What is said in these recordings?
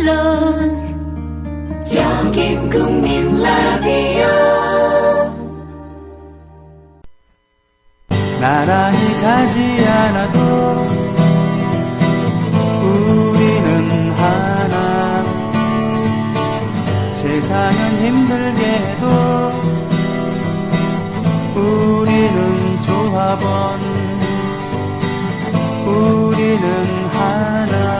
물론 여긴 국민 라디오. 나란히 가지 않아도 우리는 하나. 세상은 힘들게 해도 우리는 조합원. 우리는 하나.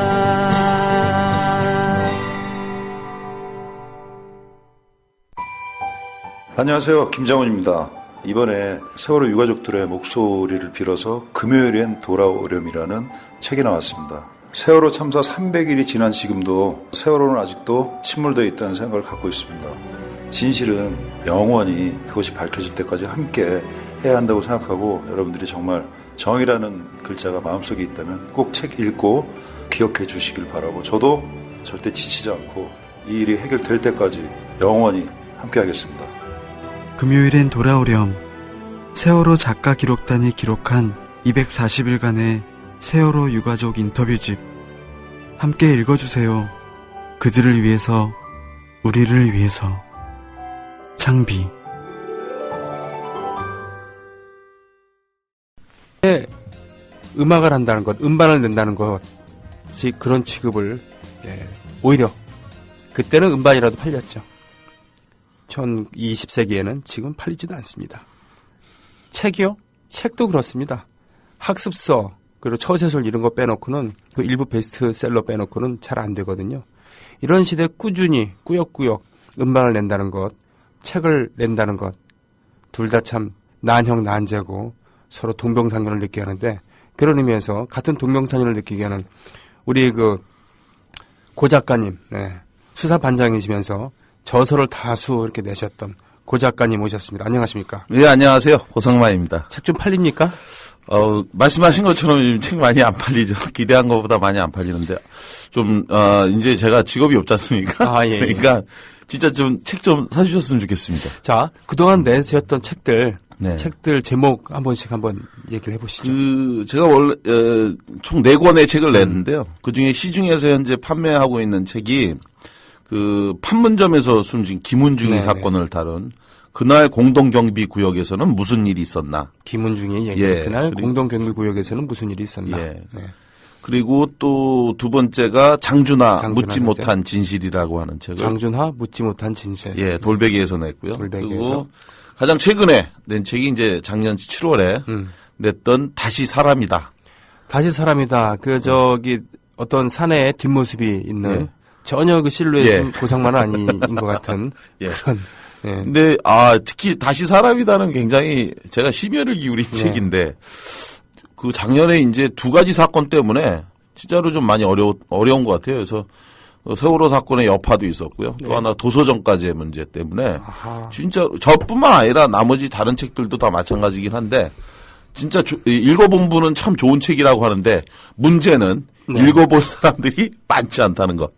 안녕하세요, 김장훈입니다. 이번에 세월호 유가족들의 목소리를 빌어서 금요일엔 돌아오렴이라는 책이 나왔습니다. 세월호 참사 300일이 지난 지금도 세월호는 아직도 침몰되어 있다는 생각을 갖고 있습니다. 진실은 영원히 그것이 밝혀질 때까지 함께 해야 한다고 생각하고, 여러분들이 정말 정의라는 글자가 마음속에 있다면 꼭 책 읽고 기억해 주시길 바라고, 저도 절대 지치지 않고 이 일이 해결될 때까지 영원히 함께 하겠습니다. 금요일엔 돌아오렴. 세월호 작가 기록단이 기록한 240일간의 세월호 유가족 인터뷰집. 함께 읽어주세요. 그들을 위해서, 우리를 위해서. 창비. 음악을 한다는 것, 음반을 낸다는 것이 그런 취급을, 오히려 그때는 음반이라도 팔렸죠. 20세기에는 지금 팔리지도 않습니다. 책이요? 책도 그렇습니다. 학습서, 그리고 처세술 이런 거 빼놓고는, 그 일부 베스트셀러 빼놓고는 잘 안 되거든요. 이런 시대에 꾸준히 꾸역꾸역 음반을 낸다는 것, 책을 낸다는 것, 둘 다 참 난형난제고 서로 동병상련을 느끼게 하는데, 그런 의미에서 같은 동병상련을 느끼게 하는 우리 고 작가님, 수사반장이시면서 저서를 다수 이렇게 내셨던 고 작가님 오셨습니다. 안녕하십니까? 네, 안녕하세요. 고상만입니다. 책 좀 팔립니까? 말씀하신 것처럼 요즘 책 많이 안 팔리죠. 기대한 것보다 많이 안 팔리는데, 이제 제가 직업이 없지 않습니까? 아, 예. 그러니까, 진짜 책 좀 사주셨으면 좋겠습니다. 자, 그동안 내셨던 책들, 네. 책들 제목 한 번씩 한번 얘기를 해보시죠. 제가 원래, 총 4권의 책을 냈는데요. 그 중에 시중에서 현재 판매하고 있는 책이, 판문점에서 숨진 김은중이 네네. 사건을 다룬 그날 공동경비구역에서는 무슨 일이 있었나. 김은중이 얘기. 그날 공동경비구역에서는 무슨 일이 있었나. 네. 그리고 또 두 번째가 장준하 묻지 선생. 못한 진실이라고 하는 책을. 장준하 묻지 못한 진실. 예, 돌베개에서 냈고요. 돌베개에서. 그리고 가장 최근에 낸 책이 이제 작년 7월에 냈던 다시 사람이다. 다시 사람이다. 어떤 사내의 뒷모습이 있는 전혀 그 실루엣은 고상만은 아닌 것 같은 그런. 근데 특히 다시 사람이다는 굉장히 제가 심혈을 기울인 책인데, 그 작년에 이제 2가지 사건 때문에 진짜로 좀 많이 어려운 것 같아요. 그래서 세월호 사건의 여파도 있었고요. 또 하나 도서정가제 문제 때문에 진짜 저뿐만 아니라 나머지 다른 책들도 다 마찬가지긴 한데, 진짜 읽어본 분은 참 좋은 책이라고 하는데, 문제는 읽어본 사람들이 많지 않다는 것.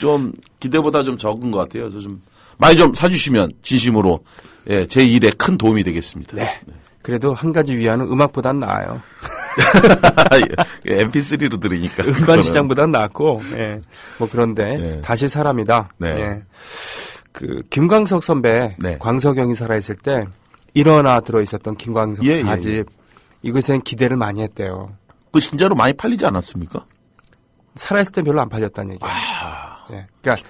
좀 기대보다 좀 적은 것 같아요. 그래서 좀 많이 좀 사주시면 진심으로 제 일에 큰 도움이 되겠습니다. 네. 그래도 한 가지 위안은 음악보단 나아요. MP3로 들으니까. 음반 시장보단 낫고, 그런데 다시 사람이다. 김광석 선배, 광석영이 살아있을 때 일어나 들어있었던 김광석 4집, 이것엔 기대를 많이 했대요. 그 진짜로 많이 팔리지 않았습니까? 살아있을 때 별로 안 팔렸다는 얘기예요. 그러니까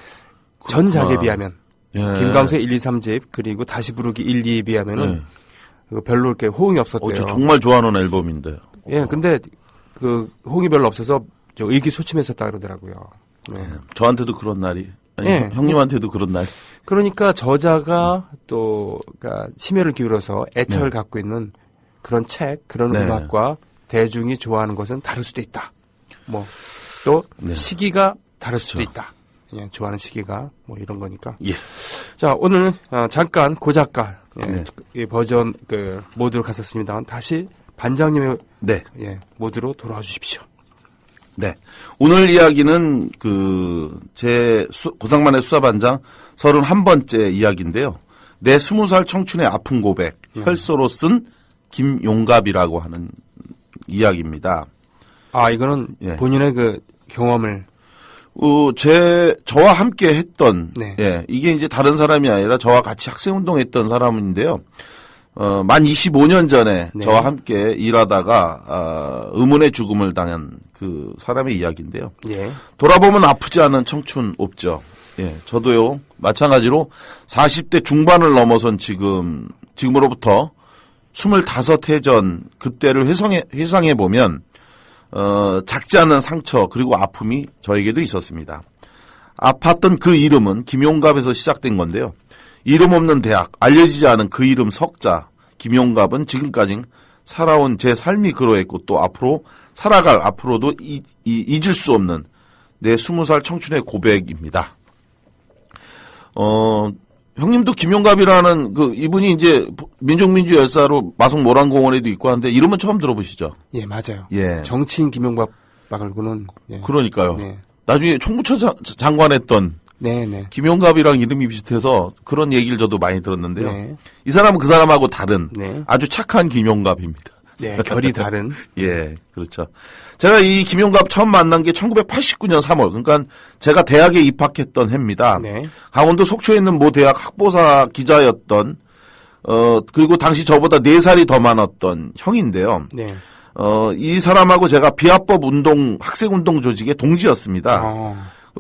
전작에 비하면 김광석 1, 2, 3집 그리고 다시 부르기 1, 2에 비하면은 별로 이렇게 호응이 없었대요. 저 정말 좋아하는 앨범인데. 근데 호응이 별로 없어서 의기소침했었다 그러더라고요. 저한테도 그런 날이. 형님한테도 그런 날. 그러니까 저자가 그러니까 심혈을 기울여서 애착을 갖고 있는 그런 책, 그런 음악과 대중이 좋아하는 것은 다를 수도 있다. 또 시기가 다를 수도 있다. 좋아하는 시기가 이런 거니까. 자, 오늘 잠깐 고 작가 이 버전 모드로 갔었습니다. 다시 반장님의 모드로 돌아와 주십시오. 네. 오늘 이야기는 고상만의 수사반장 31번째 이야기인데요. 내 20살 청춘의 아픈 고백, 혈서로 쓴 김용갑이라고 하는 이야기입니다. 이거는 본인의 경험을. 저와 함께 했던, 네. 예, 이게 이제 다른 사람이 아니라 저와 같이 학생운동했던 사람인데요. 만 25년 전에 네. 저와 함께 일하다가, 의문의 죽음을 당한 그 사람의 이야기인데요. 예. 돌아보면 아프지 않은 청춘 없죠. 예, 저도요, 마찬가지로 40대 중반을 넘어선 지금으로부터 25해 전 그때를 회상해 보면, 작지 않은 상처 그리고 아픔이 저에게도 있었습니다. 아팠던 그 이름은 김용갑에서 시작된 건데요. 이름 없는 대학, 알려지지 않은 그 이름 석자, 김용갑은 지금까지 살아온 제 삶이 그러했고 또 앞으로 살아갈 앞으로도 잊을 수 없는 내 20살 청춘의 고백입니다. 형님도 김용갑이라는 이분이 이제 민족민주 열사로 마성 모란공원에도 있고 하는데 이름은 처음 들어보시죠? 예, 맞아요. 예. 정치인 김용박 말고는 예. 그러니까요. 네. 나중에 총무처 장관했던 네. 김용갑이랑 이름이 비슷해서 그런 얘기를 저도 많이 들었는데요. 네. 이 사람은 그 사람하고 다른 네. 아주 착한 김용갑입니다. 네, 결이 다른. 예, 그렇죠. 제가 이 김용갑 처음 만난 게 1989년 3월, 그러니까 제가 대학에 입학했던 해입니다. 네. 강원도 속초에 있는 모 대학 학보사 기자였던, 그리고 당시 저보다 4살이 더 많았던 형인데요. 네. 이 사람하고 제가 비합법 학생운동 조직의 동지였습니다.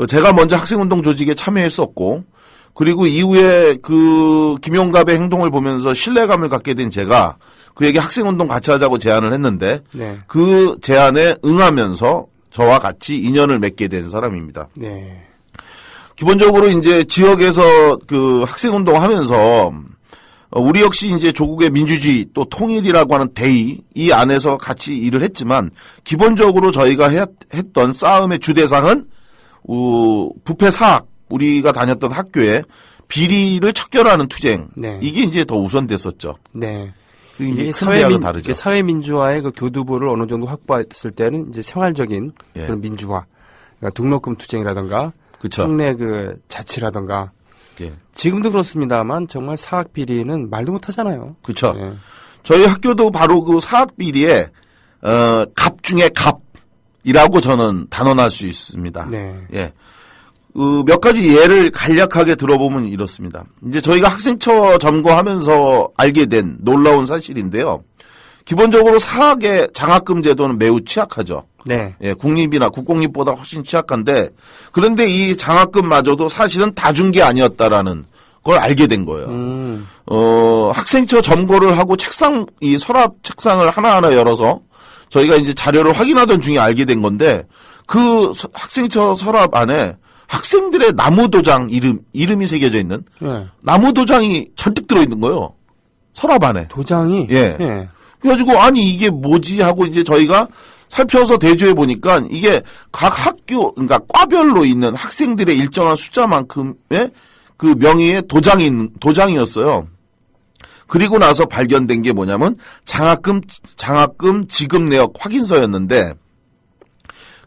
제가 먼저 학생운동 조직에 참여했었고, 그리고 이후에 그 김용갑의 행동을 보면서 신뢰감을 갖게 된 제가 그에게 학생운동 같이 하자고 제안을 했는데 네. 그 제안에 응하면서 저와 같이 인연을 맺게 된 사람입니다. 네. 기본적으로 이제 지역에서 그 학생운동 하면서 우리 역시 이제 조국의 민주주의 또 통일이라고 하는 대의 이 안에서 같이 일을 했지만 기본적으로 저희가 했던 싸움의 주대상은 부패 사학 우리가 다녔던 학교에 비리를 척결하는 투쟁. 네. 이게 이제 더 우선됐었죠. 네. 그 이제 큰 대학은 다르죠. 사회민주화의 그 교두보를 어느 정도 확보했을 때는 이제 생활적인 예. 그런 민주화. 그러니까 등록금 투쟁이라든가. 그쵸. 학내 그 자치라든가. 예. 지금도 그렇습니다만 정말 사학 비리는 말도 못 하잖아요. 그렇죠. 예. 저희 학교도 바로 그 사학 비리에 갑 중에 갑이라고 저는 단언할 수 있습니다. 네. 예. 몇 가지 예를 간략하게 들어보면 이렇습니다. 이제 저희가 학생처 점거하면서 알게 된 놀라운 사실인데요. 기본적으로 사학의 장학금 제도는 매우 취약하죠. 네. 예, 국립이나 국공립보다 훨씬 취약한데, 그런데 이 장학금마저도 사실은 다 준 게 아니었다라는 걸 알게 된 거예요. 학생처 점거를 하고 이 서랍 책상을 하나하나 열어서 저희가 이제 자료를 확인하던 중에 알게 된 건데, 그 학생처 서랍 안에 학생들의 나무도장 이름이 새겨져 있는 네. 나무도장이 잔뜩 들어있는 거예요. 서랍 안에. 도장이. 예. 예. 그래가지고 아니 이게 뭐지 하고 이제 저희가 살펴서 대조해 보니까 이게 각 학교 그러니까 과별로 있는 학생들의 일정한 숫자만큼의 그 명의의 도장이었어요. 그리고 나서 발견된 게 뭐냐면 장학금 지급 내역 확인서였는데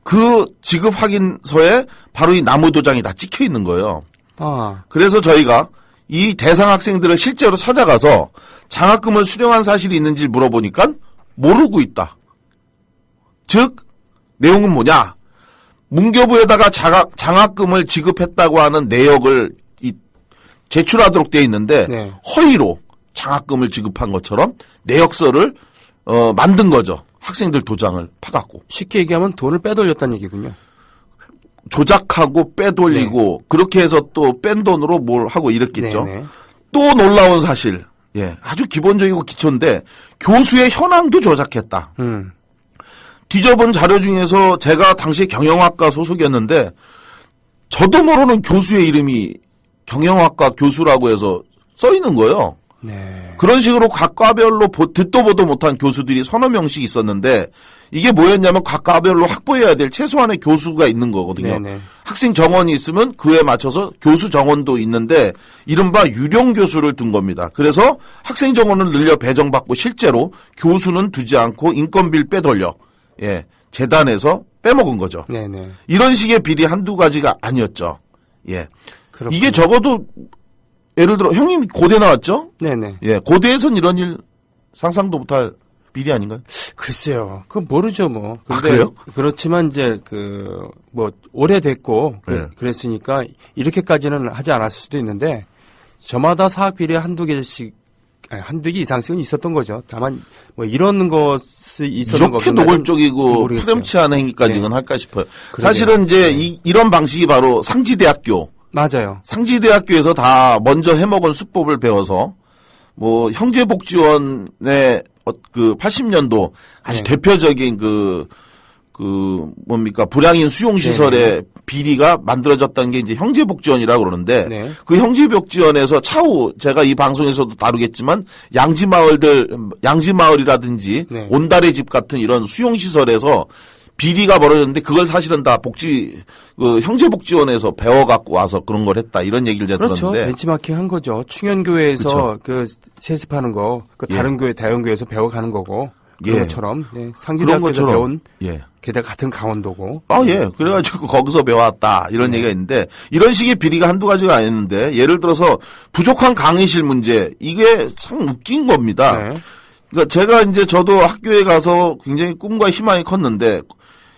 그 지급 확인서에 바로 이 나무 도장이 다 찍혀 있는 거예요. 아. 그래서 저희가 이 대상 학생들을 실제로 찾아가서 장학금을 수령한 사실이 있는지 물어보니까 모르고 있다. 즉 내용은 뭐냐? 문교부에다가 장학금을 지급했다고 하는 내역을 제출하도록 되어 있는데 네. 허위로 장학금을 지급한 것처럼 내역서를 만든 거죠. 학생들 도장을 파갖고. 쉽게 얘기하면 돈을 빼돌렸다는 얘기군요. 조작하고 빼돌리고 그렇게 해서 또 뺀 돈으로 뭘 하고 이랬겠죠. 네네. 또 놀라운 사실. 예, 아주 기본적이고 기초인데 교수의 현황도 조작했다. 뒤져본 자료 중에서 제가 당시 경영학과 소속이었는데 저도 모르는 교수의 이름이 경영학과 교수라고 해서 써 있는 거예요. 네. 그런 식으로 각 과별로 듣도 보도 못한 교수들이 서너 명씩 있었는데 이게 뭐였냐면 각 과별로 확보해야 될 최소한의 교수가 있는 거거든요. 네네. 학생 정원이 있으면 그에 맞춰서 교수 정원도 있는데 이른바 유령 교수를 둔 겁니다. 그래서 학생 정원을 늘려 배정받고 실제로 교수는 두지 않고 인건비를 빼돌려 재단에서 빼먹은 거죠. 네네. 이런 식의 비리 한두 가지가 아니었죠. 예. 그렇군요. 이게 적어도 예를 들어 형님 고대 나왔죠? 네네. 예, 고대에선 이런 일 상상도 못할 비리 아닌가요? 글쎄요. 그건 모르죠, 뭐. 아, 근데 그래요? 그렇지만 이제 뭐 오래됐고 네. 그랬으니까 이렇게까지는 하지 않았을 수도 있는데 저마다 사학 비리 한두 개 이상씩은 있었던 거죠. 다만 뭐 이런 것이 있었던 이렇게 것은 노골적이고 모르겠어요. 파렴치한 행위까지는 네. 할까 싶어요. 그러게요. 사실은 이제 이런 방식이 바로 상지대학교. 맞아요. 상지대학교에서 다 먼저 해먹은 수법을 배워서 뭐 형제복지원의 그 80년도 아주 네. 대표적인 뭡니까 불량인 수용시설의 비리가 만들어졌다는 게 이제 형제복지원이라고 그러는데 네. 그 형제복지원에서 차후 제가 이 방송에서도 다루겠지만 양지마을이라든지 네. 온달의 집 같은 이런 수용시설에서 비리가 벌어졌는데 그걸 사실은 다 형제복지원에서 배워갖고 와서 그런 걸 했다 이런 얘기를 제가 그렇죠. 들었는데 벤치마킹 한 거죠. 충현교회에서 그렇죠. 세습하는 거, 예. 다른 교회, 대형교회에서 배워가는 거고. 그런 예. 것처럼. 네. 그런 상지대학교에서 것처럼 배운 예. 게다가 같은 강원도고. 예. 그래가지고 거기서 배워왔다. 이런 얘기가 있는데, 이런 식의 비리가 한두 가지가 아니었는데, 예를 들어서 부족한 강의실 문제, 이게 참 웃긴 겁니다. 네. 그러니까 저도 학교에 가서 굉장히 꿈과 희망이 컸는데,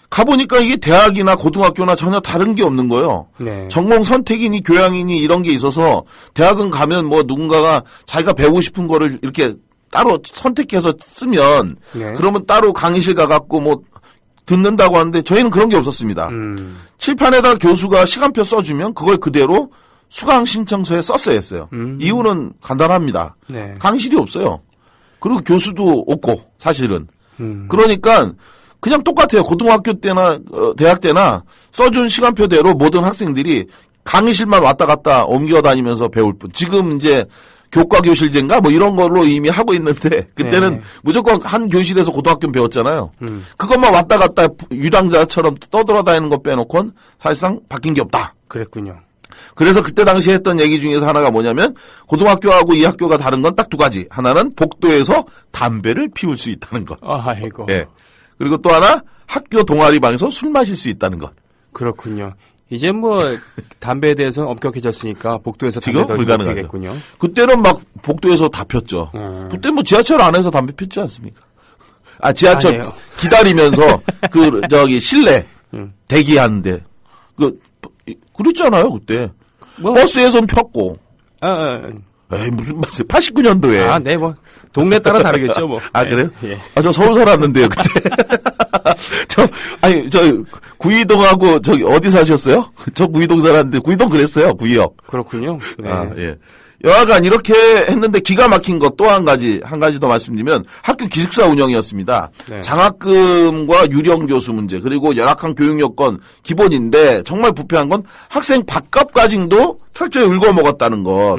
가보니까 이게 대학이나 고등학교나 전혀 다른 게 없는 거예요. 네. 전공 선택이니 교양이니 이런 게 있어서, 대학은 가면 뭐 누군가가 자기가 배우고 싶은 거를 이렇게 따로 선택해서 쓰면, 네. 그러면 따로 강의실 가갖고 뭐 듣는다고 하는데 저희는 그런 게 없었습니다. 칠판에다 교수가 시간표 써주면 그걸 그대로 수강 신청서에 썼어야 했어요. 이유는 간단합니다. 네. 강의실이 없어요. 그리고 교수도 없고 사실은. 그러니까 그냥 똑같아요. 고등학교 때나 대학 때나 써준 시간표대로 모든 학생들이 강의실만 왔다 갔다 옮겨 다니면서 배울 뿐. 지금 이제 교과교실제인가 뭐 이런 걸로 이미 하고 있는데 그때는 네. 무조건 한 교실에서 고등학교 배웠잖아요. 그것만 왔다 갔다 유당자처럼 떠돌아다니는 거 빼놓고는 사실상 바뀐 게 없다. 그랬군요. 그래서 그때 당시에 했던 얘기 중에서 하나가 뭐냐면 고등학교하고 이 학교가 다른 건 딱 두 가지. 하나는 복도에서 담배를 피울 수 있다는 것. 아이고. 예. 그리고 또 하나 학교 동아리방에서 술 마실 수 있다는 것. 그렇군요. 이제 뭐 담배에 대해서는 엄격해졌으니까 복도에서 지금 담배 더 불가능하죠. 피겠군요. 그때는 막 복도에서 다 폈죠. 그때 뭐 지하철 안에서 담배 폈지 않습니까? 지하철 아니에요. 기다리면서 실내 대기하는데 그랬잖아요 그때. 뭐 버스에선 폈고. 에이 무슨 말씀? 89년도에. 네, 뭐 동네 따라 다르겠죠, 뭐. 그래요? 예. 저 서울 살았는데요 그때. 구이동하고 어디 사셨어요? 저 구이동 살았는데 구이동 그랬어요 구이역. 그렇군요. 네. 예. 여하간 이렇게 했는데 기가 막힌 것 또 한 가지 더 말씀드리면 학교 기숙사 운영이었습니다. 네. 장학금과 유령 교수 문제 그리고 열악한 교육 여건 기본인데 정말 부패한 건 학생 밥값까지도 철저히 읊어먹었다는 것.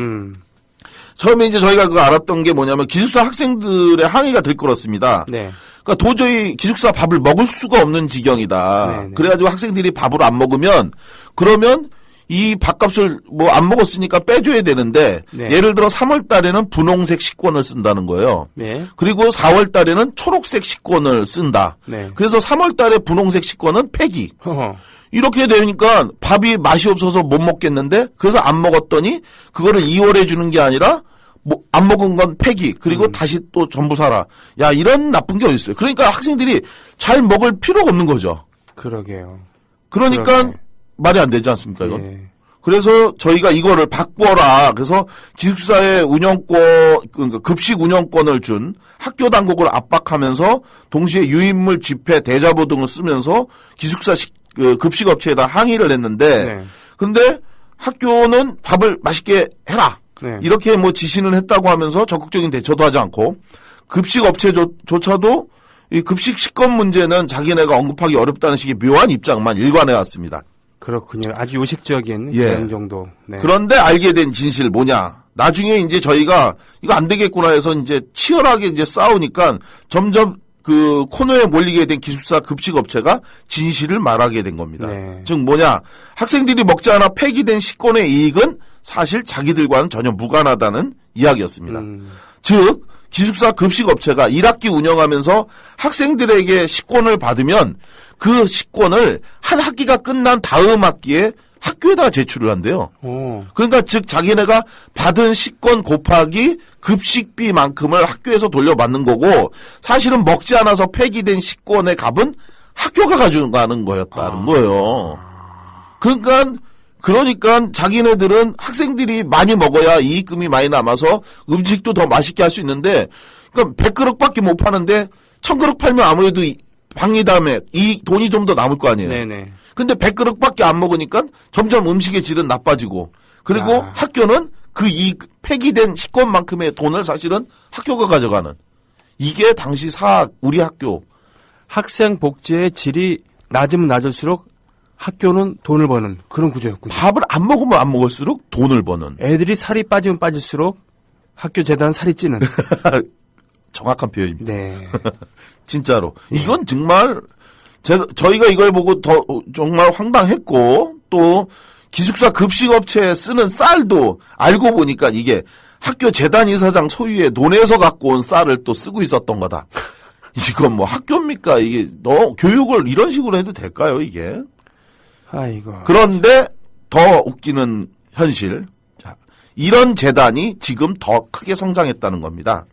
처음에 이제 저희가 그거 알았던 게 뭐냐면 기숙사 학생들의 항의가 들끓었습니다. 네. 그러니까 도저히 기숙사 밥을 먹을 수가 없는 지경이다. 네네. 그래가지고 학생들이 밥을 안 먹으면 그러면 이 밥값을 뭐 안 먹었으니까 빼줘야 되는데 네. 예를 들어 3월 달에는 분홍색 식권을 쓴다는 거예요. 네. 그리고 4월 달에는 초록색 식권을 쓴다. 네. 그래서 3월 달에 분홍색 식권은 폐기. 허허. 이렇게 되니까 밥이 맛이 없어서 못 먹겠는데 그래서 안 먹었더니 그거를 2월에 주는 게 아니라 뭐 안 먹은 건 폐기 그리고 다시 또 전부 사라. 야 이런 나쁜 게 어디 있어요. 그러니까 학생들이 잘 먹을 필요가 없는 거죠. 그러게요. 그러니까 그러네. 말이 안 되지 않습니까 이건. 예. 그래서 저희가 이거를 바꿔라. 그래서 기숙사의 그러니까 급식 운영권을 준 학교 당국을 압박하면서 동시에 유인물 집회 대자보 등을 쓰면서 기숙사 급식 업체에다 항의를 했는데 네. 근데 학교는 밥을 맛있게 해라. 네. 이렇게 뭐 지시는 했다고 하면서 적극적인 대처도 하지 않고 급식 업체조차도 이 급식 식권 문제는 자기네가 언급하기 어렵다는 식의 묘한 입장만 일관해 왔습니다. 그렇군요. 아주 요식적인 예. 그런 정도. 네. 그런데 알게 된 진실 뭐냐? 나중에 이제 저희가 이거 안 되겠구나 해서 이제 치열하게 이제 싸우니까 점점 그 코너에 몰리게 된 기숙사 급식 업체가 진실을 말하게 된 겁니다. 네. 즉 뭐냐? 학생들이 먹지 않아 폐기된 식권의 이익은 사실 자기들과는 전혀 무관하다는 이야기였습니다. 즉 기숙사 급식 업체가 1학기 운영하면서 학생들에게 식권을 받으면 그 식권을 한 학기가 끝난 다음 학기에 학교에다가 제출을 한대요. 어. 그러니까 즉 자기네가 받은 식권 곱하기 급식비만큼을 학교에서 돌려받는 거고 사실은 먹지 않아서 폐기된 식권의 값은 학교가 가져가는 거였다는 거예요. 그러니까 자기네들은 학생들이 많이 먹어야 이익금이 많이 남아서 음식도 더 맛있게 할 수 있는데 그러니까 100그릇밖에 못 파는데 1000그릇 팔면 아무래도 방리담에 이 돈이 좀 더 남을 거 아니에요. 네네. 근데 100그릇밖에 안 먹으니까 점점 음식의 질은 나빠지고 그리고 학교는 그 이 폐기된 식권만큼의 돈을 사실은 학교가 가져가는 이게 당시 우리 학교 학생 복지의 질이 낮으면 낮을수록 학교는 돈을 버는 그런 구조였군요. 밥을 안 먹으면 안 먹을수록 돈을 버는 애들이 살이 빠지면 빠질수록 학교 재단 살이 찌는. 정확한 표현입니다. 네. 진짜로 이건 정말 저희가 이걸 보고 더 정말 황당했고 또 기숙사 급식업체에 쓰는 쌀도 알고 보니까 이게 학교 재단 이사장 소유의 논에서 갖고 온 쌀을 또 쓰고 있었던 거다. 이건 뭐 학교입니까? 이게 교육을 이런 식으로 해도 될까요? 이게? 아이고. 그런데 더 웃기는 현실. 자, 이런 재단이 지금 더 크게 성장했다는 겁니다.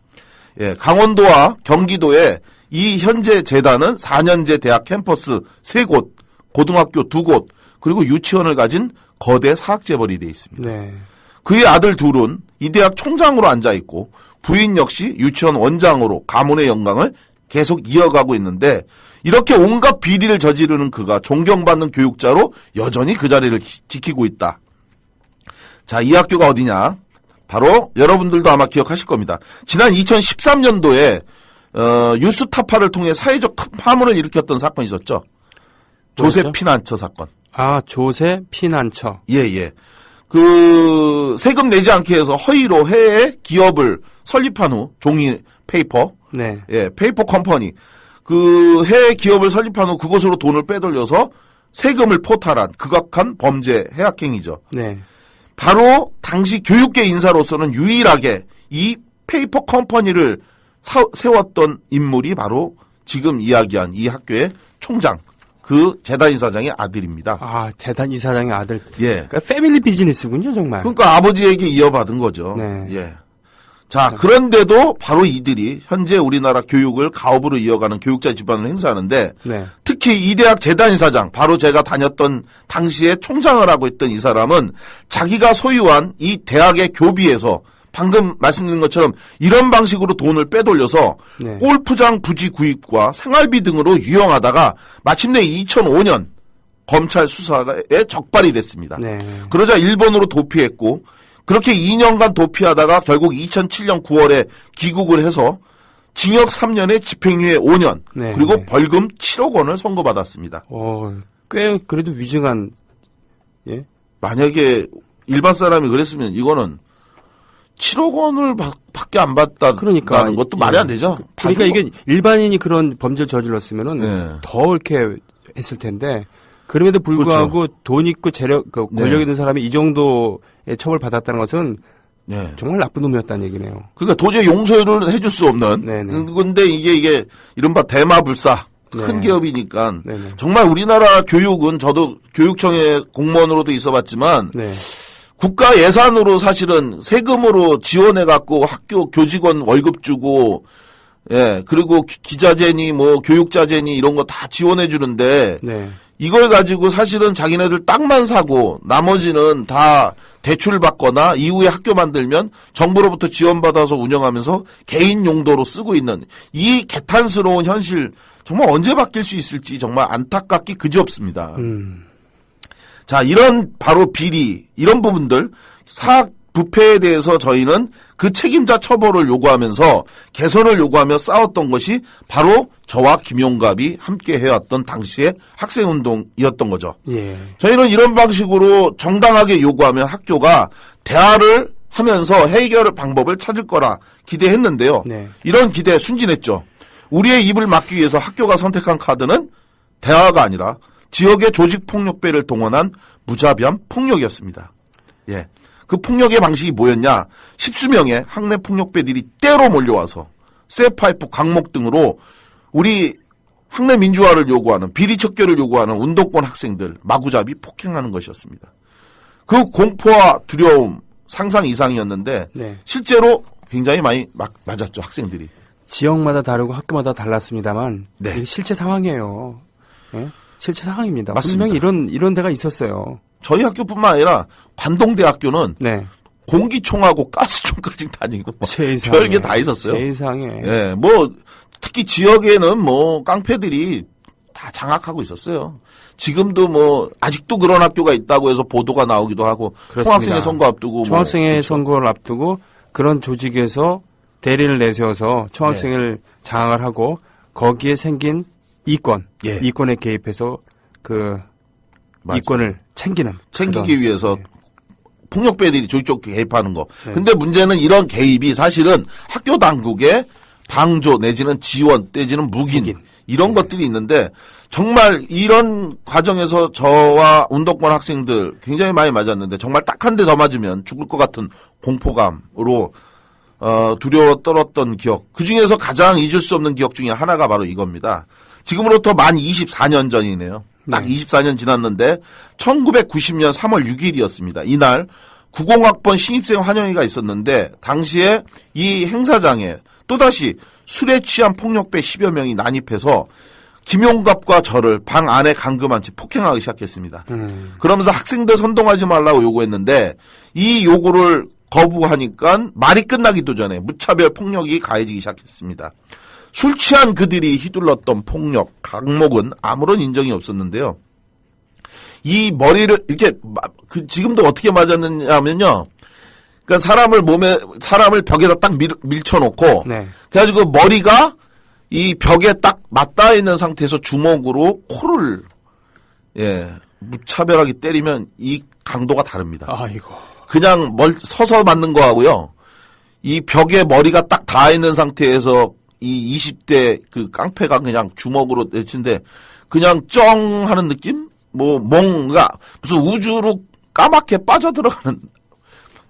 예, 강원도와 경기도에 이 현재 재단은 4년제 대학 캠퍼스 3곳, 고등학교 2곳, 그리고 유치원을 가진 거대 사학재벌이 되어 있습니다. 네. 그의 아들 둘은 이 대학 총장으로 앉아 있고 부인 역시 유치원 원장으로 가문의 영광을 계속 이어가고 있는데 이렇게 온갖 비리를 저지르는 그가 존경받는 교육자로 여전히 그 자리를 지키고 있다. 자, 이 학교가 어디냐? 바로 여러분들도 아마 기억하실 겁니다. 지난 2013년도에 뉴스타파를 통해 사회적 파문을 일으켰던 사건이 있었죠. 조세 뭐였죠? 피난처 사건. 아, 조세 피난처. 예. 세금 내지 않게 해서 허위로 해외 기업을 설립한 후 종이 페이퍼, 네. 예, 페이퍼 컴퍼니. 해외 기업을 설립한 후 그것으로 돈을 빼돌려서 세금을 포탈한 극악한 범죄 해악행위죠. 네. 바로 당시 교육계 인사로서는 유일하게 이 페이퍼 컴퍼니를 세웠던 인물이 바로 지금 이야기한 이 학교의 총장, 그 재단 이사장의 아들입니다. 아, 재단 이사장의 아들. 예. 그러니까 패밀리 비즈니스군요, 정말. 그러니까 아버지에게 이어받은 거죠. 네. 예. 자, 그런데도 바로 이들이 현재 우리나라 교육을 가업으로 이어가는 교육자 집안을 행사하는데 네. 특히 이 대학 재단 이사장, 바로 제가 다녔던 당시에 총장을 하고 있던 이 사람은 자기가 소유한 이 대학의 교비에서 방금 말씀드린 것처럼 이런 방식으로 돈을 빼돌려서 네. 골프장 부지 구입과 생활비 등으로 유용하다가 마침내 2005년 검찰 수사에 적발이 됐습니다. 네. 그러자 일본으로 도피했고 그렇게 2년간 도피하다가 결국 2007년 9월에 귀국을 해서 징역 3년에 집행유예 5년 네. 그리고 벌금 7억 원을 선고받았습니다. 꽤 그래도 위증한, 예? 만약에 일반 사람이 그랬으면 이거는 7억 원을 밖에 안 받다는 그러니까. 것도 말이 안 되죠. 그러니까 이게 일반인이 그런 범죄를 저질렀으면은 네. 더 이렇게 했을 텐데 그럼에도 불구하고 돈 있고 권력 네. 있는 사람이 이 정도의 처벌 받았다는 것은 네. 정말 나쁜 놈이었다는 얘기네요. 그러니까 도저히 용서를 해줄 수 없는. 네네. 그런데 이게 이른바 대마불사 큰 네. 기업이니까 네네. 정말 우리나라 교육은 저도 교육청의 공무원으로도 있어봤지만 네. 국가 예산으로 사실은 세금으로 지원해 갖고 학교 교직원 월급 주고 예 그리고 기자재니 뭐 교육자재니 이런 거 다 지원해 주는데 네. 이걸 가지고 사실은 자기네들 땅만 사고 나머지는 다 대출 받거나 이후에 학교 만들면 정부로부터 지원받아서 운영하면서 개인 용도로 쓰고 있는 이 개탄스러운 현실 정말 언제 바뀔 수 있을지 정말 안타깝기 그지없습니다. 자, 이런 바로 비리, 이런 부분들, 사학 부패에 대해서 저희는 그 책임자 처벌을 요구하면서 개선을 요구하며 싸웠던 것이 바로 저와 김용갑이 함께 해왔던 당시의 학생운동이었던 거죠. 예. 저희는 이런 방식으로 정당하게 요구하면 학교가 대화를 하면서 해결 방법을 찾을 거라 기대했는데요. 네. 이런 기대에 순진했죠. 우리의 입을 막기 위해서 학교가 선택한 카드는 대화가 아니라 지역의 조직폭력배를 동원한 무자비한 폭력이었습니다. 예. 그 폭력의 방식이 뭐였냐? 10수명의 학내 폭력배들이 때로 몰려와서 쇠파이프, 강목 등으로 우리 학내 민주화를 요구하는 비리 척결을 요구하는 운동권 학생들 마구잡이 폭행하는 것이었습니다. 그 공포와 두려움 상상 이상이었는데 네. 실제로 굉장히 많이 맞았죠, 학생들이. 지역마다 다르고 학교마다 달랐습니다만 네. 이게 실제 상황이에요. 예? 실제 상황입니다. 맞습니다. 분명히 이런 데가 있었어요. 저희 학교뿐만 아니라 관동대학교는 네. 공기총하고 가스총까지 다니고 뭐 세상에. 별게 다 있었어요. 세상에. 예, 뭐 특히 지역에는 뭐 깡패들이 다 장악하고 있었어요. 지금도 뭐 아직도 그런 학교가 있다고 해서 보도가 나오기도 하고 그렇습니다. 총학생회 선거 앞두고 총학생회 뭐 선거를 앞두고 그런 조직에서 대리를 내세워서 총학생을 장악을 하고 거기에 생긴 예. 이권에 개입해서 그 맞아요. 이권을 챙기는 챙기기 그런, 위해서 네. 폭력배들이 조직적 개입하는 거. 네. 근데 문제는 이런 개입이 사실은 학교 당국의 방조 내지는 지원 내지는 묵인 이런 것들이 있는데 정말 이런 과정에서 저와 운동권 학생들 굉장히 많이 맞았는데 정말 딱 한 대 더 맞으면 죽을 것 같은 공포감으로 두려워 떨었던 기억. 그중에서 가장 잊을 수 없는 기억 중에 하나가 바로 이겁니다. 지금으로부터 만 24년 전이네요. 딱 네. 24년 지났는데 1990년 3월 6일이었습니다. 이날 90학번 신입생 환영회가 있었는데 당시에 이 행사장에 또다시 술에 취한 폭력배 10여 명이 난입해서 김용갑과 저를 방 안에 감금한 채 폭행하기 시작했습니다. 그러면서 학생들 선동하지 말라고 요구했는데 이 요구를 거부하니까 말이 끝나기도 전에 무차별 폭력이 가해지기 시작했습니다. 술 취한 그들이 휘둘렀던 폭력, 강목은 아무런 인정이 없었는데요. 이 머리를 이렇게 지금도 어떻게 맞았느냐면요. 그러니까 사람을 벽에다 딱 밀쳐놓고 네. 그래가지고 머리가 이 벽에 딱 맞닿아 있는 상태에서 주먹으로 코를 무차별하게 때리면 이 강도가 다릅니다. 아이고. 그냥 서서 맞는 거하고요. 이 벽에 머리가 딱 닿아 있는 상태에서 이 20대 그 깡패가 그냥 주먹으로 내친데 그냥 쩡 하는 느낌? 뭐 뭔가 무슨 우주로 까맣게 빠져들어가는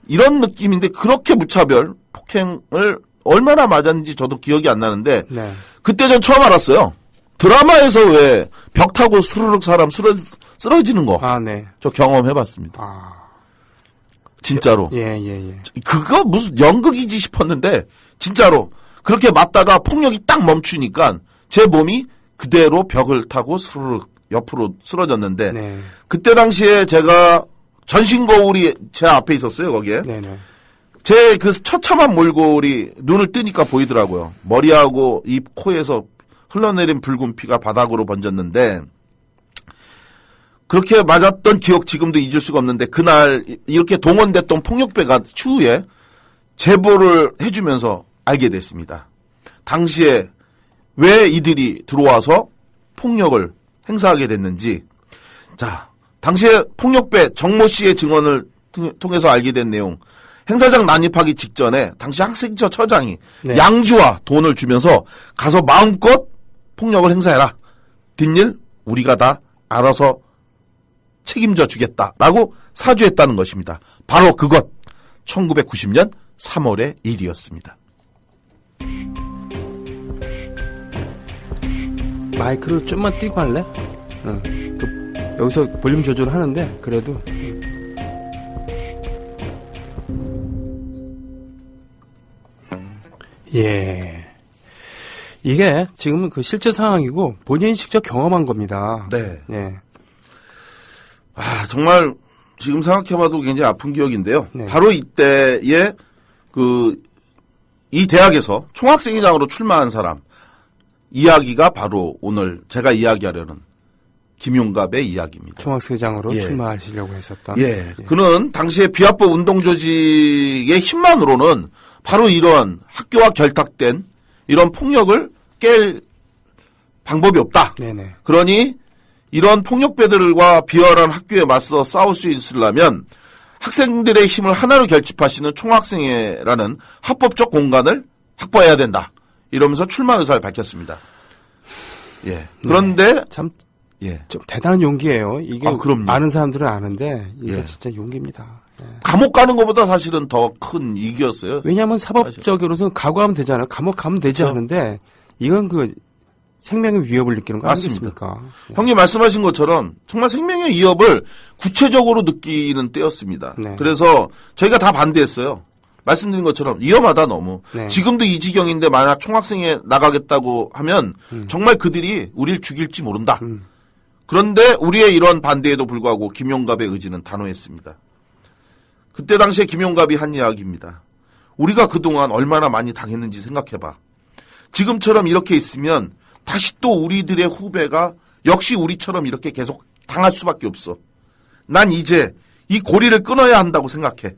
이런 느낌인데 그렇게 무차별 폭행을 얼마나 맞았는지 저도 기억이 안 나는데 네. 그때 전 처음 알았어요. 드라마에서 왜 벽 타고 스르륵 사람 쓰러지는 거. 아, 네. 저 경험해봤습니다. 아. 진짜로. 예. 그거 무슨 연극이지 싶었는데 진짜로 그렇게 맞다가 폭력이 딱 멈추니까 제 몸이 그대로 벽을 타고 스르륵 옆으로 쓰러졌는데 네. 그때 당시에 제가 전신 거울이 제 앞에 있었어요. 거기에. 네네. 제 그 처참한 몰골이 눈을 뜨니까 보이더라고요. 머리하고 입, 코에서 흘러내린 붉은 피가 바닥으로 번졌는데 그렇게 맞았던 기억 지금도 잊을 수가 없는데 그날 이렇게 동원됐던 폭력배가 추후에 제보를 해주면서 알게 됐습니다. 당시에 왜 이들이 들어와서 폭력을 행사하게 됐는지. 자, 당시에 폭력배 정모 씨의 증언을 통해서 알게 된 내용. 행사장 난입하기 직전에 당시 학생처 처장이 네. 양주와 돈을 주면서 가서 마음껏 폭력을 행사해라. 뒷일 우리가 다 알아서 책임져 주겠다라고 사주했다는 것입니다. 바로 그것 1990년 3월의 일이었습니다. 마이크를 좀만 띄고 할래? 응. 여기서 볼륨 조절을 하는데 그래도 예. 이게 지금은 그 실제 상황이고 본인이 직접 경험한 겁니다. 네. 예. 아, 정말 지금 생각해봐도 굉장히 아픈 기억인데요. 네. 바로 이때에 이 대학에서 총학생회장으로 출마한 사람 이야기가 바로 오늘 제가 이야기하려는 김용갑의 이야기입니다. 총학생회장으로 예. 출마하시려고 했었던. 예. 그는 당시에 비합법 운동조직의 힘만으로는 바로 이런 학교와 결탁된 이런 폭력을 깰 방법이 없다. 네네. 그러니 이런 폭력배들과 비열한 학교에 맞서 싸울 수 있으려면 학생들의 힘을 하나로 결집하시는 총학생회라는 합법적 공간을 확보해야 된다. 이러면서 출마 의사를 밝혔습니다. 예. 그런데 참 예. 좀 대단한 용기예요. 이게 그럼요. 많은 사람들은 아는데 이게 예. 진짜 용기입니다. 예. 감옥 가는 것보다 사실은 더 큰 이익이었어요. 왜냐하면 사법적으로서는 각오하면 되잖아요. 감옥 가면 되지 그렇죠. 않은데 이건 생명의 위협을 느끼는 거 맞습니다. 아니겠습니까? 형님 말씀하신 것처럼 정말 생명의 위협을 구체적으로 느끼는 때였습니다. 네. 그래서 저희가 다 반대했어요. 말씀드린 것처럼 위험하다 너무. 네. 지금도 이 지경인데 만약 총학생회 나가겠다고 하면 정말 그들이 우리를 죽일지 모른다. 그런데 우리의 이런 반대에도 불구하고 김용갑의 의지는 단호했습니다. 그때 당시에 김용갑이 한 이야기입니다. 우리가 그동안 얼마나 많이 당했는지 생각해봐. 지금처럼 이렇게 있으면 다시 또 우리들의 후배가 역시 우리처럼 이렇게 계속 당할 수밖에 없어. 난 이제 이 고리를 끊어야 한다고 생각해.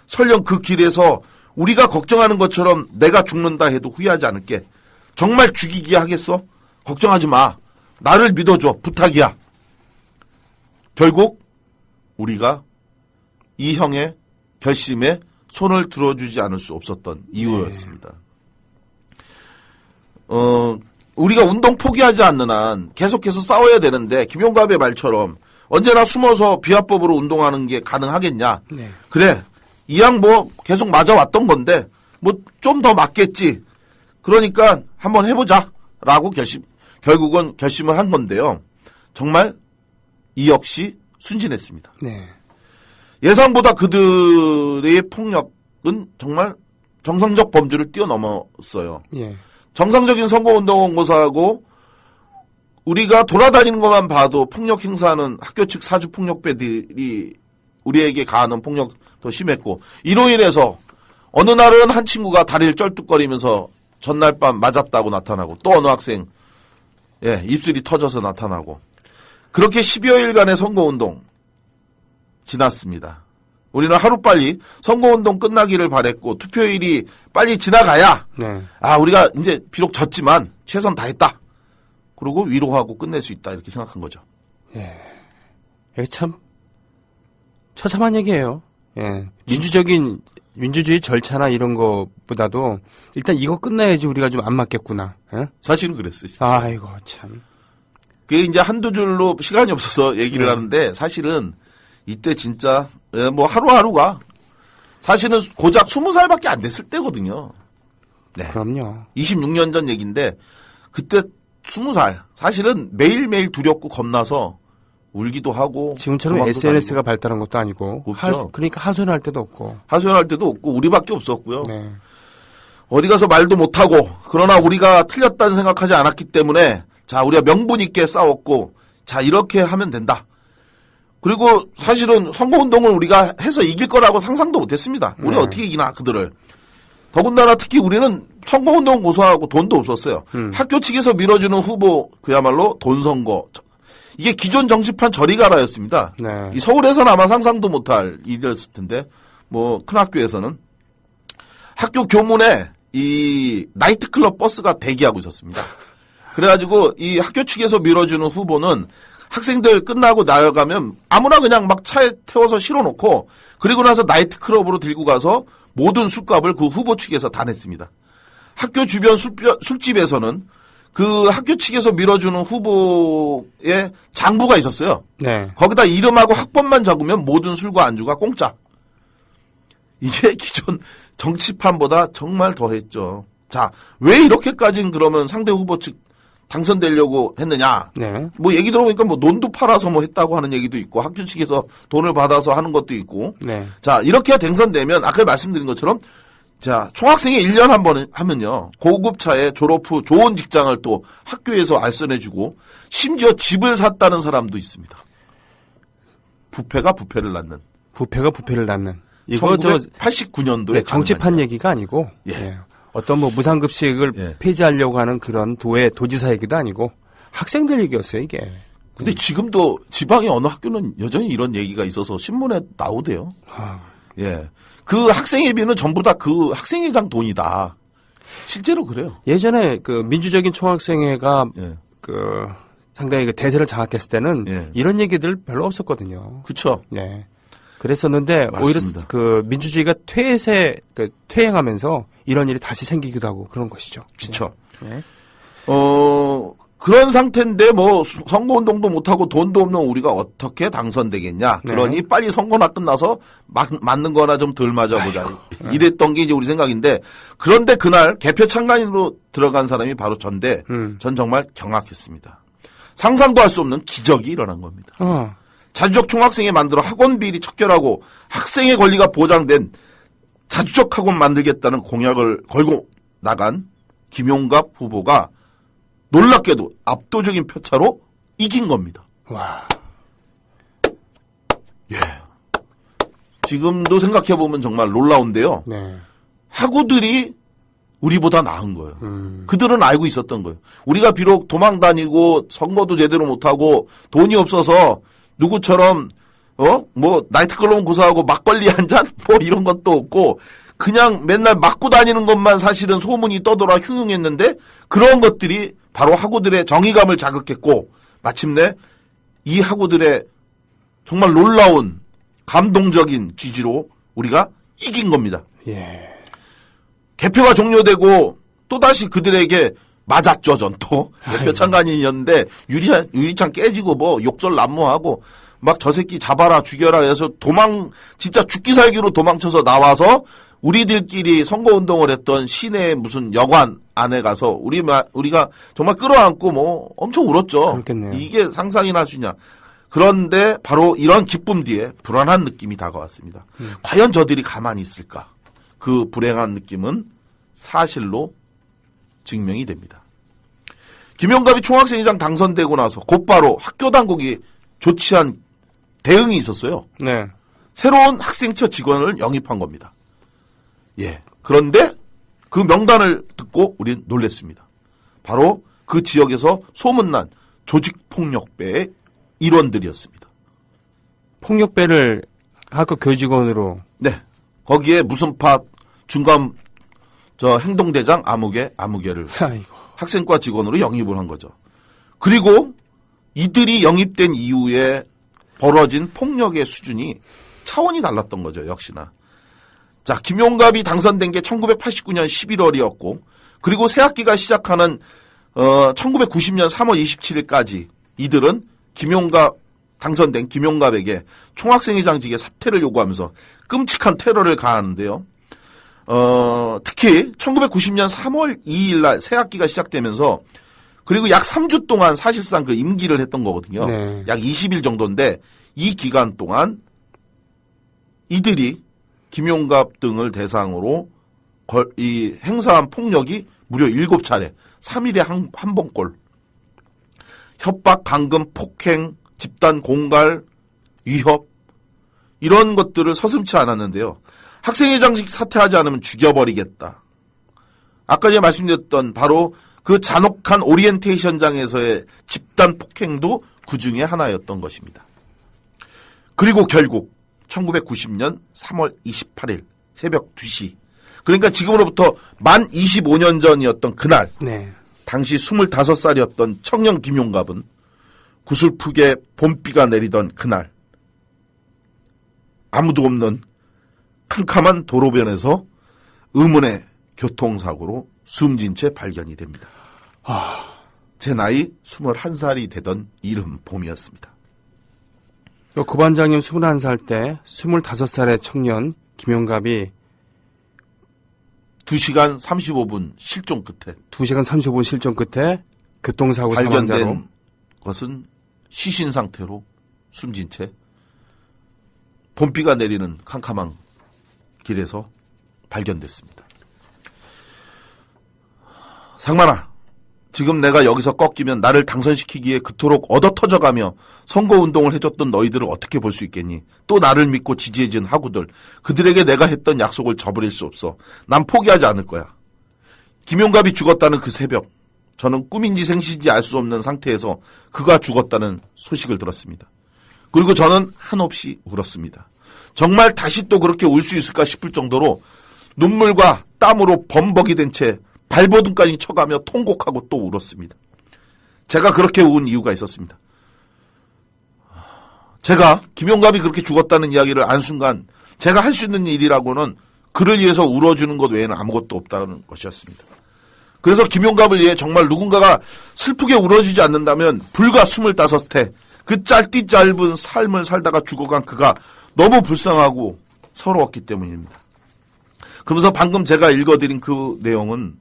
설령 그 길에서 우리가 걱정하는 것처럼 내가 죽는다 해도 후회하지 않을게. 정말 죽이기 하겠어? 걱정하지 마. 나를 믿어줘. 부탁이야. 결국 우리가 이 형의 결심에 손을 들어주지 않을 수 없었던 이유였습니다. 우리가 운동 포기하지 않는 한 계속해서 싸워야 되는데 김용갑의 말처럼 언제나 숨어서 비합법으로 운동하는 게 가능하겠냐. 네. 그래. 이왕 뭐 계속 맞아왔던 건데 뭐 좀 더 맞겠지. 그러니까 한번 해보자. 라고 결국은 결심을 한 건데요. 정말 이 역시 순진했습니다. 네. 예상보다 그들의 폭력은 정말 정상적 범주를 뛰어넘었어요. 예. 정상적인 선거운동고사하고 우리가 돌아다니는 것만 봐도 폭력 행사는 학교 측 사주 폭력배들이 우리에게 가하는 폭력 더 심했고 이로 인해서 어느 날은 한 친구가 다리를 쩔뚝거리면서 전날 밤 맞았다고 나타나고 또 어느 학생 입술이 터져서 나타나고 그렇게 10여일간의 선거운동 지났습니다. 우리는 하루빨리 선거운동 끝나기를 바랬고 투표일이 빨리 지나가야 네. 우리가 이제 비록 졌지만 최선 다했다. 그리고 위로하고 끝낼 수 있다 이렇게 생각한 거죠. 이게 참 처참한 얘기예요. 예. 민주주의 절차나 이런 것보다도 일단 이거 끝나야지 우리가 좀 안 맞겠구나. 예? 사실은 그랬어요. 진짜. 아이고 참. 그게 이제 한두 줄로 시간이 없어서 얘기를 하는데 사실은 이때 진짜 뭐 하루하루가 사실은 고작 20살밖에 안 됐을 때거든요. 네. 그럼요. 26년 전 얘기인데 그때 20살 사실은 매일매일 두렵고 겁나서 울기도 하고 지금처럼 도망도 SNS가 다니고. 발달한 것도 아니고 없죠. 그러니까 하소연할 때도 없고. 하소연할 때도 없고 우리밖에 없었고요. 네. 어디 가서 말도 못하고 그러나 우리가 틀렸다는 생각하지 않았기 때문에 자 우리가 명분 있게 싸웠고 자 이렇게 하면 된다. 그리고 사실은 선거운동을 우리가 해서 이길 거라고 상상도 못했습니다. 우리 네. 어떻게 이기나 그들을. 더군다나 특히 우리는 선거운동 고소하고 돈도 없었어요. 학교 측에서 밀어주는 후보 그야말로 돈 선거. 이게 기존 정치판 저리가라였습니다. 네. 이 서울에서는 아마 상상도 못할 일이었을 텐데 뭐 큰 학교에서는 학교 교문에 이 나이트클럽 버스가 대기하고 있었습니다. 그래가지고 이 학교 측에서 밀어주는 후보는 학생들 끝나고 나가면 아무나 그냥 막 차에 태워서 실어놓고 그리고 나서 나이트클럽으로 들고 가서 모든 술값을 그 후보 측에서 다 냈습니다. 학교 주변 술집에서는 그 학교 측에서 밀어주는 후보의 장부가 있었어요. 네. 거기다 이름하고 학번만 적으면 모든 술과 안주가 공짜. 이게 기존 정치판보다 정말 더했죠. 자, 왜 이렇게까지는 그러면 상대 후보 측 당선되려고 했느냐? 네. 뭐 얘기 들어보니까 뭐 논도 팔아서 뭐 했다고 하는 얘기도 있고 학교 측에서 돈을 받아서 하는 것도 있고. 네. 자, 이렇게 당선되면 아까 말씀드린 것처럼 자, 총학생회 1년 한 번 하면요. 고급차에 졸업 후 좋은 직장을 또 학교에서 알선해주고 심지어 집을 샀다는 사람도 있습니다. 부패가 부패를 낳는. 부패가 부패를 낳는. 이거 1989년도에 네, 정치판 얘기가 아니고 예. 예. 어떤 뭐 무상급식을 예. 폐지하려고 하는 그런 도지사 얘기도 아니고 학생들 얘기였어요 이게. 근데 지금도 지방의 어느 학교는 여전히 이런 얘기가 있어서 신문에 나오대요. 예. 그 학생회비는 전부 다 그 학생회장 돈이다. 실제로 그래요. 예전에 그 민주적인 총학생회가 예. 그 상당히 그 대세를 장악했을 때는 예. 이런 얘기들 별로 없었거든요. 그쵸. 네. 그랬었는데 오히려 맞습니다. 그 민주주의가 퇴행하면서 이런 일이 다시 생기기도 하고 그런 것이죠. 그쵸. 네. 그런 상태인데 뭐 선거운동도 못하고 돈도 없는 우리가 어떻게 당선되겠냐. 네. 그러니 빨리 선거나 끝나서 맞는 거나 좀 덜 맞아보자. 이랬던 게 이제 우리 생각인데, 그런데 그날 개표 참관인으로 들어간 사람이 바로 전데 전 정말 경악했습니다. 상상도 할 수 없는 기적이 일어난 겁니다. 자주적 총학생회 만들어 학원 비리 척결하고 학생의 권리가 보장된 자주적 학원 만들겠다는 공약을 걸고 나간 김용갑 후보가 놀랍게도 압도적인 표차로 이긴 겁니다. 와. 예. 지금도 생각해보면 정말 놀라운데요. 네. 학우들이 우리보다 나은 거예요. 그들은 알고 있었던 거예요. 우리가 비록 도망 다니고 선거도 제대로 못하고 돈이 없어서 누구처럼 뭐 나이트클럽은 고사하고 막걸리 한 잔 뭐 이런 것도 없고 그냥 맨날 맞고 다니는 것만 사실은 소문이 떠돌아 흉흉했는데, 그런 것들이 바로 학우들의 정의감을 자극했고 마침내 이 학우들의 정말 놀라운 감동적인 지지로 우리가 이긴 겁니다. 예. 개표가 종료되고 또다시 그들에게 맞았죠, 전 또. 개표 참관인이었는데 유리창 깨지고 뭐 욕설 난무하고 막 저 새끼 잡아라 죽여라 해서 진짜 죽기 살기로 도망쳐서 나와서 우리들끼리 선거운동을 했던 시내 무슨 여관 안에 가서 우리가 정말 끌어안고 뭐 엄청 울었죠. 그렇겠네요. 이게 상상이나 할 수 있냐. 그런데 바로 이런 기쁨 뒤에 불안한 느낌이 다가왔습니다. 과연 저들이 가만히 있을까? 그 불행한 느낌은 사실로 증명이 됩니다. 김용갑이 총학생회장 당선되고 나서 곧바로 학교 당국이 조치한 대응이 있었어요. 네. 새로운 학생처 직원을 영입한 겁니다. 예. 그런데 그 명단을 듣고 우리는 놀랬습니다. 바로 그 지역에서 소문난 조직폭력배의 일원들이었습니다. 폭력배를 학교 교직원으로. 네. 거기에 무슨파 중간 행동대장 아무개를 아이고. 학생과 직원으로 영입을 한 거죠. 그리고 이들이 영입된 이후에 벌어진 폭력의 수준이 차원이 달랐던 거죠. 역시나. 자, 김용갑이 당선된 게 1989년 11월이었고, 그리고 새학기가 시작하는 1990년 3월 27일까지 이들은 당선된 김용갑에게 총학생회장직의 사퇴를 요구하면서 끔찍한 테러를 가하는데요. 특히 1990년 3월 2일 날 새학기가 시작되면서, 그리고 약 3주 동안 사실상 그 임기를 했던 거거든요. 네. 약 20일 정도인데 이 기간 동안 이들이 김용갑 등을 대상으로 이 행사한 폭력이 무려 7차례, 3일에 한 번꼴. 협박, 감금, 폭행, 집단 공갈, 위협, 이런 것들을 서슴지 않았는데요. 학생회장직 사퇴하지 않으면 죽여버리겠다. 아까 제가 말씀드렸던 바로 그 잔혹한 오리엔테이션장에서의 집단 폭행도 그 중에 하나였던 것입니다. 그리고 결국 1990년 3월 28일 새벽 2시. 그러니까 지금으로부터 만 25년 전이었던 그날. 네. 당시 25살이었던 청년 김용갑은 구슬프게 봄비가 내리던 그날 아무도 없는 캄캄한 도로변에서 의문의 교통사고로 숨진 채 발견이 됩니다. 제 나이 21살이 되던 이른 봄이었습니다. 고반장님 21살 때 25살의 청년 김용갑이 2시간 35분 실종 끝에 2시간 35분 실종 끝에 교통사고 사망자로 발견된 것은 시신 상태로 숨진 채 봄비가 내리는 캄캄한 길에서 발견됐습니다. 상만아, 지금 내가 여기서 꺾이면 나를 당선시키기에 그토록 얻어터져가며 선거운동을 해줬던 너희들을 어떻게 볼 수 있겠니? 또 나를 믿고 지지해준 학우들, 그들에게 내가 했던 약속을 저버릴 수 없어. 난 포기하지 않을 거야. 김용갑이 죽었다는 그 새벽, 저는 꿈인지 생시인지 알 수 없는 상태에서 그가 죽었다는 소식을 들었습니다. 그리고 저는 한없이 울었습니다. 정말 다시 또 그렇게 울 수 있을까 싶을 정도로 눈물과 땀으로 범벅이 된 채 발버둥까지 쳐가며 통곡하고 또 울었습니다. 제가 그렇게 운 이유가 있었습니다. 제가 김용갑이 그렇게 죽었다는 이야기를 안 순간 제가 할 수 있는 일이라고는 그를 위해서 울어주는 것 외에는 아무것도 없다는 것이었습니다. 그래서 김용갑을 위해 정말 누군가가 슬프게 울어주지 않는다면 불과 25해 그 짧디 짧은 삶을 살다가 죽어간 그가 너무 불쌍하고 서러웠기 때문입니다. 그러면서 방금 제가 읽어드린 그 내용은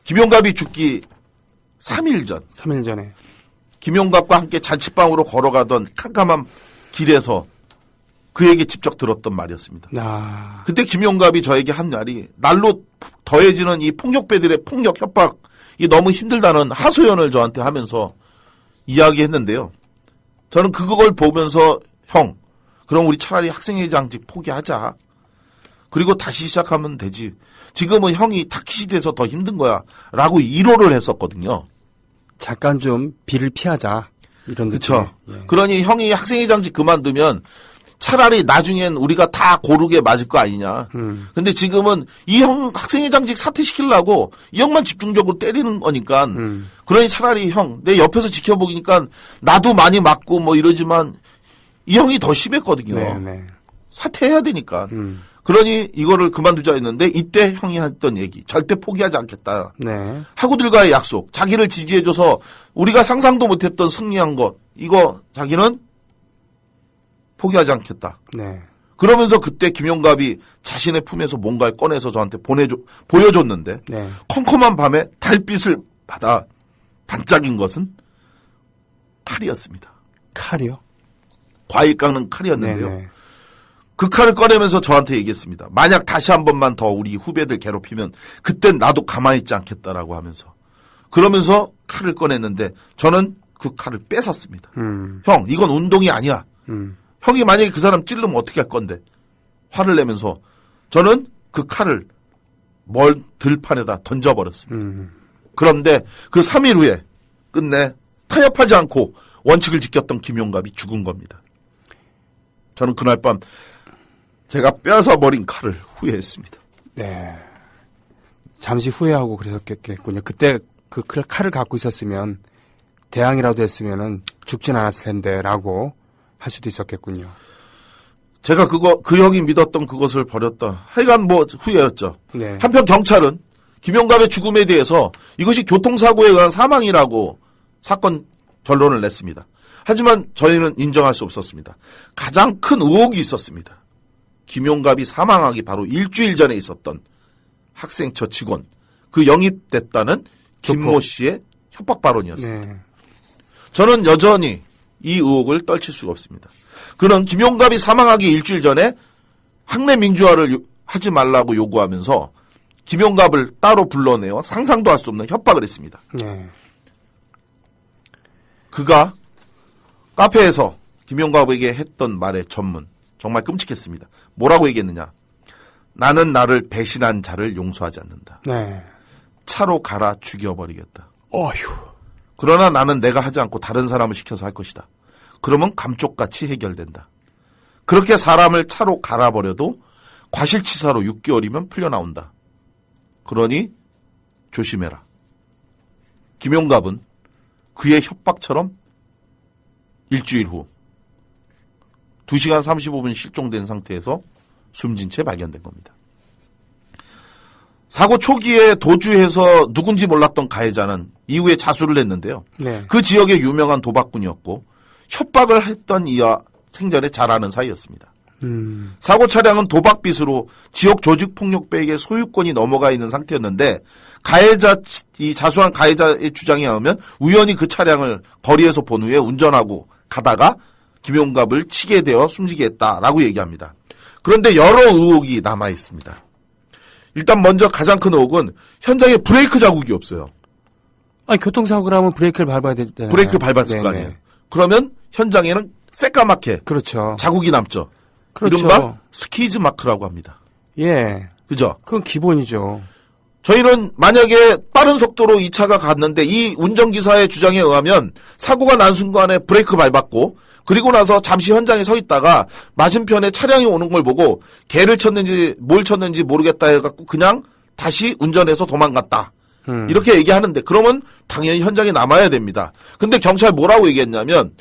김용갑이 죽기 3일 전 3일 전에. 김용갑과 함께 자취방으로 걸어가던 캄캄한 길에서 그에게 직접 들었던 말이었습니다. 아, 그때 김용갑이 저에게 한 말이 날로 더해지는 이 폭력배들의 폭력 협박, 이 너무 힘들다는 하소연을 저한테 하면서 이야기했는데요. 저는 그걸 보면서 형, 그럼 우리 차라리 학생회장직 포기하자. 그리고 다시 시작하면 되지. 지금은 형이 타깃이 돼서 더 힘든 거야. 라고 위로를 했었거든요. 잠깐 좀 비를 피하자. 이런 그렇죠. 느낌. 예. 그러니 형이 학생회장직 그만두면 차라리 나중엔 우리가 다 고르게 맞을 거 아니냐. 근데 지금은 이 형 학생회장직 사퇴시키려고 이 형만 집중적으로 때리는 거니까. 그러니 차라리 형, 내 옆에서 지켜보니까 나도 많이 맞고 뭐 이러지만 이 형이 더 심했거든요. 네, 네. 사퇴해야 되니까. 그러니 이거를 그만두자 했는데 이때 형이 했던 얘기. 절대 포기하지 않겠다. 네. 학우들과의 약속. 자기를 지지해줘서 우리가 상상도 못했던 승리한 것. 이거 자기는 포기하지 않겠다. 네. 그러면서 그때 김용갑이 자신의 품에서 뭔가를 꺼내서 저한테 보여줬는데 네. 컴컴한 밤에 달빛을 받아 반짝인 것은 칼이었습니다. 칼이요? 과일 깎는 칼이었는데요. 네네. 그 칼을 꺼내면서 저한테 얘기했습니다. 만약 다시 한 번만 더 우리 후배들 괴롭히면 그땐 나도 가만히 있지 않겠다라고 하면서 그러면서 칼을 꺼냈는데 저는 그 칼을 뺏었습니다. 형, 이건 운동이 아니야. 형이 만약에 그 사람 찌르면 어떻게 할 건데? 화를 내면서 저는 그 칼을 멀 들판에다 던져버렸습니다. 그런데 그 3일 후에 끝내 타협하지 않고 원칙을 지켰던 김용갑이 죽은 겁니다. 저는 그날 밤 제가 뺏어버린 칼을 후회했습니다. 네. 잠시 후회하고 그랬었겠군요. 그때 그 칼을 갖고 있었으면 대항이라도 했으면은 죽진 않았을 텐데라고 할 수도 있었겠군요. 제가 그 형이 믿었던 그것을 버렸다. 하여간 뭐 후회였죠. 네. 한편 경찰은 김용갑의 죽음에 대해서 이것이 교통사고에 의한 사망이라고 사건 결론을 냈습니다. 하지만 저희는 인정할 수 없었습니다. 가장 큰 의혹이 있었습니다. 김용갑이 사망하기 바로 일주일 전에 있었던 학생처 직원, 그 영입됐다는 김모 씨의 협박 발언이었습니다. 네. 저는 여전히 이 의혹을 떨칠 수가 없습니다. 그는 김용갑이 사망하기 일주일 전에 학내 민주화를 하지 말라고 요구하면서 김용갑을 따로 불러내어 상상도 할 수 없는 협박을 했습니다. 네. 그가 카페에서 김용갑에게 했던 말의 전문 정말 끔찍했습니다. 뭐라고 얘기했느냐. 나는 나를 배신한 자를 용서하지 않는다. 네. 차로 갈아 죽여버리겠다. 어휴. 그러나 나는 내가 하지 않고 다른 사람을 시켜서 할 것이다. 그러면 감쪽같이 해결된다. 그렇게 사람을 차로 갈아버려도 과실치사로 6개월이면 풀려나온다. 그러니 조심해라. 김용갑은 그의 협박처럼 일주일 후 2시간 35분 실종된 상태에서 숨진 채 발견된 겁니다. 사고 초기에 도주해서 누군지 몰랐던 가해자는 이후에 자수를 했는데요. 네. 그 지역의 유명한 도박꾼이었고 협박을 했던 이와 생전에 잘 아는 사이였습니다. 사고 차량은 도박빚으로 지역 조직폭력배에게 소유권이 넘어가 있는 상태였는데 이 자수한 가해자의 주장에 의하면 우연히 그 차량을 거리에서 본 후에 운전하고 가다가 김용갑을 치게 되어 숨지게 했다라고 얘기합니다. 그런데 여러 의혹이 남아 있습니다. 일단 먼저 가장 큰 의혹은 현장에 브레이크 자국이 없어요. 아니 교통사고를 하면 브레이크를 밟아야 되잖아요. 브레이크 밟았을 거 아니에요. 그러면 현장에는 새까맣게 그렇죠. 자국이 남죠. 그렇죠. 이른바 스키즈 마크라고 합니다. 예. 그죠? 그건 기본이죠. 저희는 만약에 빠른 속도로 이 차가 갔는데 이 운전기사의 주장에 의하면 사고가 난 순간에 브레이크 밟았고 그리고 나서 잠시 현장에 서 있다가 맞은편에 차량이 오는 걸 보고 개를 쳤는지 뭘 쳤는지 모르겠다 해갖고 그냥 다시 운전해서 도망갔다. 이렇게 얘기하는데 그러면 당연히 현장에 남아야 됩니다. 근데 경찰 뭐라고 얘기했냐면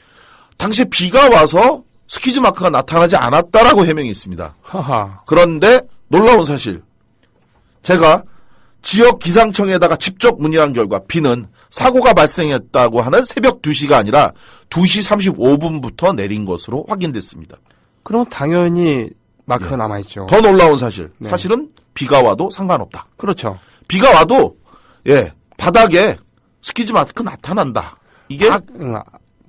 당시 비가 와서 스키즈 마크가 나타나지 않았다라고 해명했습니다. 하하. 그런데 놀라운 사실 제가 지역 기상청에다가 직접 문의한 결과 비는 사고가 발생했다고 하는 새벽 2시가 아니라 2시 35분부터 내린 것으로 확인됐습니다. 그러면 당연히 마크가 남아있죠. 더 놀라운 사실. 네. 사실은 비가 와도 상관없다. 그렇죠. 비가 와도 바닥에 스키즈 마크 나타난다. 이게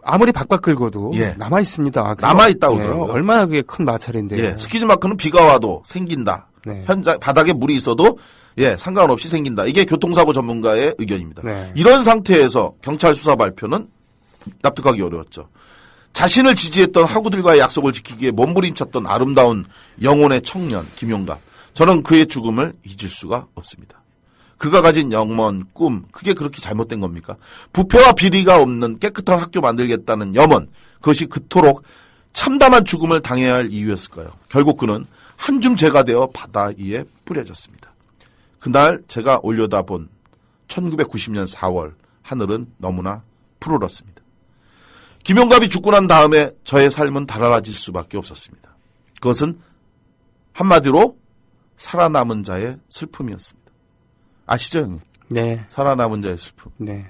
아무리 박박 긁어도 예. 남아있습니다. 남아있다고 그러더라고요. 얼마나 그게 큰 마찰인데요. 스키즈 마크는 비가 와도 생긴다. 네. 현장 바닥에 물이 있어도 상관없이 생긴다. 이게 교통사고 전문가의 의견입니다. 네. 이런 상태에서 경찰 수사 발표는 납득하기 어려웠죠. 자신을 지지했던 하구들과의 약속을 지키기에 몸부림쳤던 아름다운 영혼의 청년 김용갑. 저는 그의 죽음을 잊을 수가 없습니다. 그가 가진 영원 꿈, 그게 그렇게 잘못된 겁니까? 부패와 비리가 없는 깨끗한 학교 만들겠다는 염원, 그것이 그토록 참담한 죽음을 당해야 할 이유였을까요? 결국 그는 한 줌 재가 되어 바다 위에 뿌려졌습니다. 그날 제가 올려다본 1990년 4월 하늘은 너무나 푸르렀습니다. 김용갑이 죽고 난 다음에 저의 삶은 달아나질 수밖에 없었습니다. 그것은 한마디로 살아남은 자의 슬픔이었습니다. 아시죠, 형님? 네. 살아남은 자의 슬픔. 네.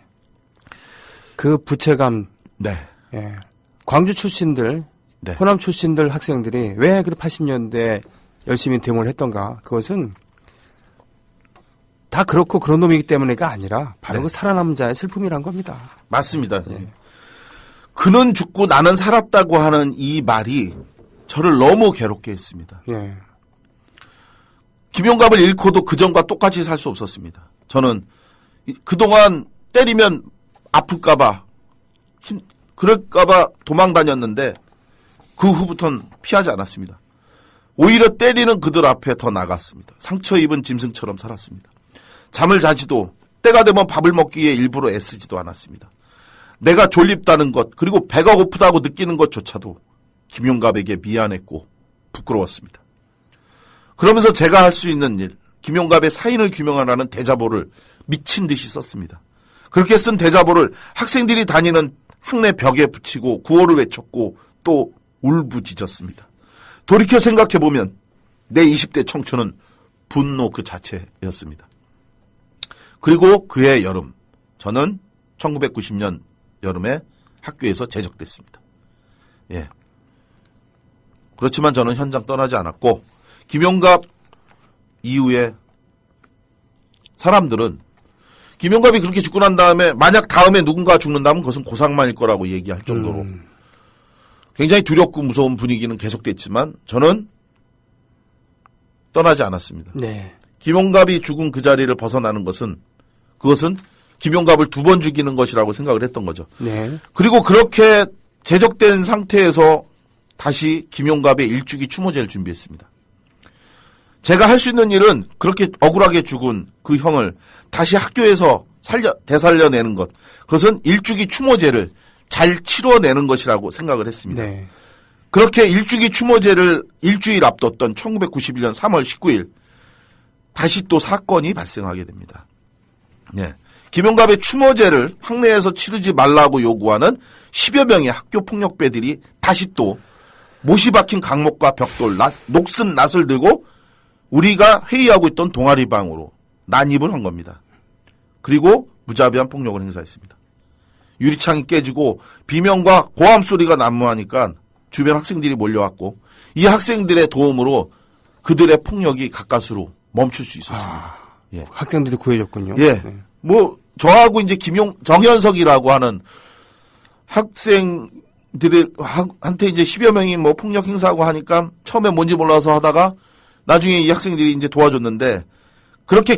그 부채감. 네. 예. 광주 출신들, 네. 호남 출신들 학생들이 왜 그 80년대에 열심히 데모를 했던가. 그것은 다 그렇고 그런 놈이기 때문에가 아니라 바로 네. 그 살아남은 자의 슬픔이란 겁니다. 맞습니다. 그는 죽고 나는 살았다고 하는 이 말이 저를 너무 괴롭게 했습니다. 예. 김용갑을 잃고도 그전과 똑같이 살 수 없었습니다. 저는 그동안 때리면 아플까봐, 그럴까봐 도망 다녔는데 그 후부터는 피하지 않았습니다. 오히려 때리는 그들 앞에 더 나갔습니다. 상처 입은 짐승처럼 살았습니다. 잠을 자지도 때가 되면 밥을 먹기 위해 일부러 애쓰지도 않았습니다. 내가 졸립다는 것 그리고 배가 고프다고 느끼는 것조차도 김용갑에게 미안했고 부끄러웠습니다. 그러면서 제가 할 수 있는 일, 김용갑의 사인을 규명하라는 대자보를 미친 듯이 썼습니다. 그렇게 쓴 대자보를 학생들이 다니는 학내 벽에 붙이고 구호를 외쳤고 또 울부짖었습니다. 돌이켜 생각해보면 내 20대 청춘은 분노 그 자체였습니다. 그리고 그해 여름, 저는 1990년 여름에 학교에서 제적됐습니다. 예. 그렇지만 저는 현장 떠나지 않았고 김용갑 이후에 사람들은 김용갑이 그렇게 죽고 난 다음에 만약 다음에 누군가 죽는다면 그것은 고상만일 거라고 얘기할 정도로 굉장히 두렵고 무서운 분위기는 계속됐지만 저는 떠나지 않았습니다. 네. 김용갑이 죽은 그 자리를 벗어나는 것은 그것은 김용갑을 2번 죽이는 것이라고 생각을 했던 거죠. 네. 그리고 그렇게 제적된 상태에서 다시 김용갑의 일주기 추모제를 준비했습니다. 제가 할 수 있는 일은 그렇게 억울하게 죽은 그 형을 다시 학교에서 되살려내는 것. 그것은 일주기 추모제를 잘 치러내는 것이라고 생각을 했습니다. 네. 그렇게 일주기 추모제를 일주일 앞뒀던 1991년 3월 19일 다시 또 사건이 발생하게 됩니다. 네. 김용갑의 추모제를 학내에서 치르지 말라고 요구하는 10여 명의 학교 폭력배들이 다시 또 못이 박힌 강목과 벽돌, 녹슨 낫을 들고 우리가 회의하고 있던 동아리방으로 난입을 한 겁니다. 그리고 무자비한 폭력을 행사했습니다. 유리창이 깨지고 비명과 고함 소리가 난무하니까 주변 학생들이 몰려왔고 이 학생들의 도움으로 그들의 폭력이 가까스로 멈출 수 있었습니다. 예. 학생들이 구해줬군요. 예. 네. 뭐 저하고 이제 정현석이라고 하는 학생들한테 이제 10여 명이 뭐 폭력 행사하고 하니까 처음에 뭔지 몰라서 하다가 나중에 이 학생들이 이제 도와줬는데 그렇게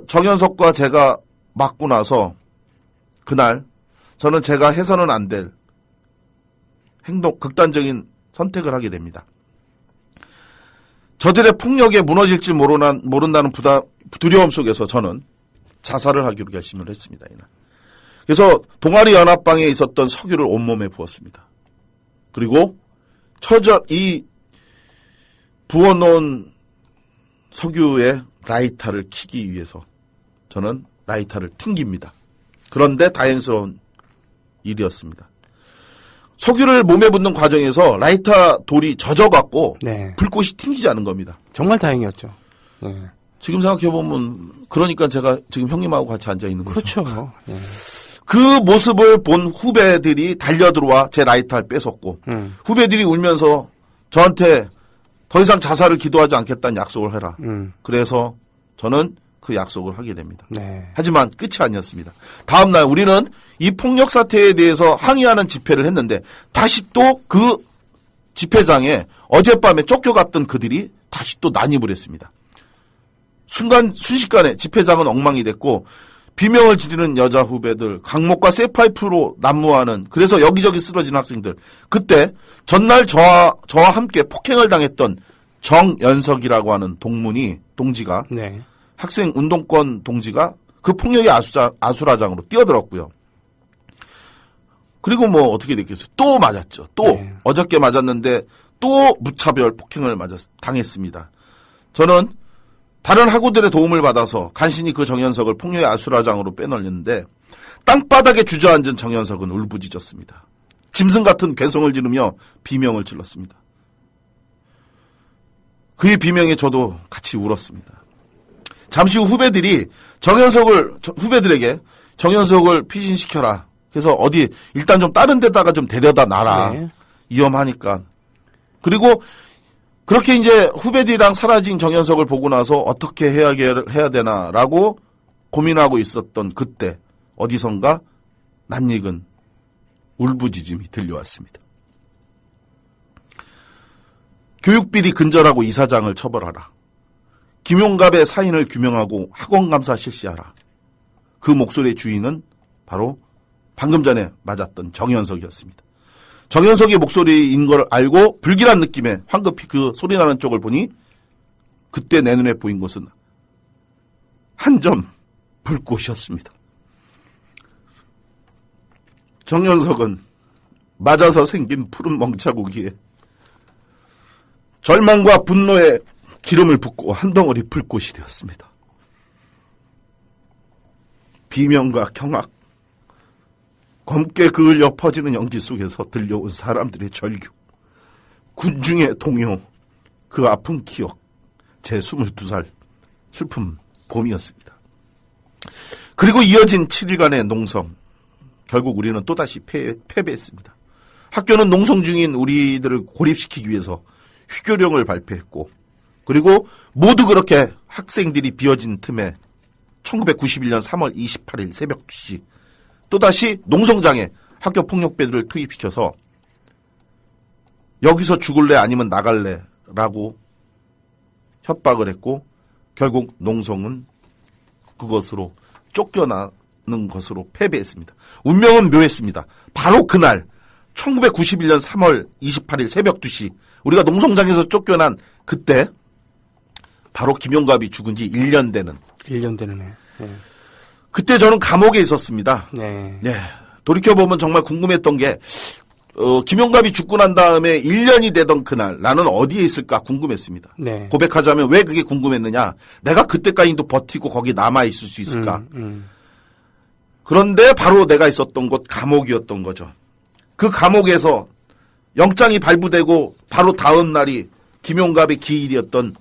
정현석과 제가 맞고 나서 그날 저는 제가 해서는 안 될 극단적인 선택을 하게 됩니다. 저들의 폭력에 무너질지 모른다는 두려움 속에서 저는 자살을 하기로 결심을 했습니다. 이날. 그래서 동아리 연합방에 있었던 석유를 온몸에 부었습니다. 그리고 이 부어놓은 석유에 라이터를 켜기 위해서 저는 라이터를 튕깁니다. 그런데 다행스러운 일이었습니다. 석유를 몸에 붓는 과정에서 라이터 돌이 젖어갖고 네. 불꽃이 튕기지 않은 겁니다. 정말 다행이었죠. 네. 지금 생각해보면, 그러니까 제가 지금 형님하고 같이 앉아있는 거죠. 그렇죠. 예. 그 모습을 본 후배들이 달려들어와 제 라이터를 뺏었고, 후배들이 울면서 저한테 더 이상 자살을 기도하지 않겠다는 약속을 해라. 그래서 저는 그 약속을 하게 됩니다. 네. 하지만 끝이 아니었습니다. 다음날 우리는 이 폭력 사태에 대해서 항의하는 집회를 했는데 다시 또 그 집회장에 어젯밤에 쫓겨갔던 그들이 다시 또 난입을 했습니다. 순식간에 집회장은 엉망이 됐고 비명을 지르는 여자 후배들, 강목과 쇠파이프로 난무하는, 그래서 여기저기 쓰러진 학생들. 그때 전날 저와 함께 폭행을 당했던 정연석이라고 하는 동지가 네. 학생 운동권 동지가 그 폭력의 아수라장으로 뛰어들었고요. 그리고 뭐 어떻게 됐겠어요? 또 맞았죠. 또 네. 어저께 맞았는데 또 무차별 폭행을 당했습니다. 저는 다른 학우들의 도움을 받아서 간신히 그 정연석을 폭력의 아수라장으로 빼널렸는데 땅바닥에 주저앉은 정연석은 울부짖었습니다. 짐승 같은 괴성을 지르며 비명을 질렀습니다. 그의 비명에 저도 같이 울었습니다. 잠시 후 후배들에게 정연석을 피신시켜라. 그래서 어디 일단 좀 다른 데다가 좀 데려다 놔라. 네. 위험하니까. 그리고 그렇게 이제 후배들이랑 사라진 정연석을 보고 나서 어떻게 해야 되나라고 고민하고 있었던 그때 어디선가 낯익은 울부짖음이 들려왔습니다. 교육비리 근절하고 이사장을 처벌하라. 김용갑의 사인을 규명하고 학원감사 실시하라. 그 목소리의 주인은 바로 방금 전에 맞았던 정연석이었습니다. 정연석의 목소리인 걸 알고 불길한 느낌에 황급히 그 소리 나는 쪽을 보니 그때 내 눈에 보인 것은 한 점 불꽃이었습니다. 정연석은 맞아서 생긴 푸른 멍자국이에 절망과 분노에 기름을 붓고 한 덩어리 불꽃이 되었습니다. 비명과 경악, 검게 그을려 퍼지는 연기 속에서 들려온 사람들의 절규, 군중의 동요, 그 아픈 기억, 제 22살 슬픈 봄이었습니다. 그리고 이어진 7일간의 농성, 결국 우리는 또다시 패배했습니다. 학교는 농성 중인 우리들을 고립시키기 위해서 휴교령을 발표했고, 그리고 모두 그렇게 학생들이 비어진 틈에 1991년 3월 28일 새벽 2시 또다시 농성장에 학교 폭력배들을 투입시켜서 여기서 죽을래 아니면 나갈래 라고 협박을 했고 결국 농성은 그것으로 쫓겨나는 것으로 패배했습니다. 운명은 묘했습니다. 바로 그날 1991년 3월 28일 새벽 2시 우리가 농성장에서 쫓겨난 그때 바로 김용갑이 죽은 지 1년 되는 1년 되는 해. 네. 그때 저는 감옥에 있었습니다. 네. 네. 돌이켜보면 정말 궁금했던 게 김용갑이 죽고 난 다음에 1년이 되던 그날 나는 어디에 있을까 궁금했습니다. 네. 고백하자면 왜 그게 궁금했느냐. 내가 그때까지도 버티고 거기 남아있을 수 있을까. 그런데 바로 내가 있었던 곳 감옥이었던 거죠. 그 감옥에서 영장이 발부되고 바로 다음 날이 김용갑의 기일이었던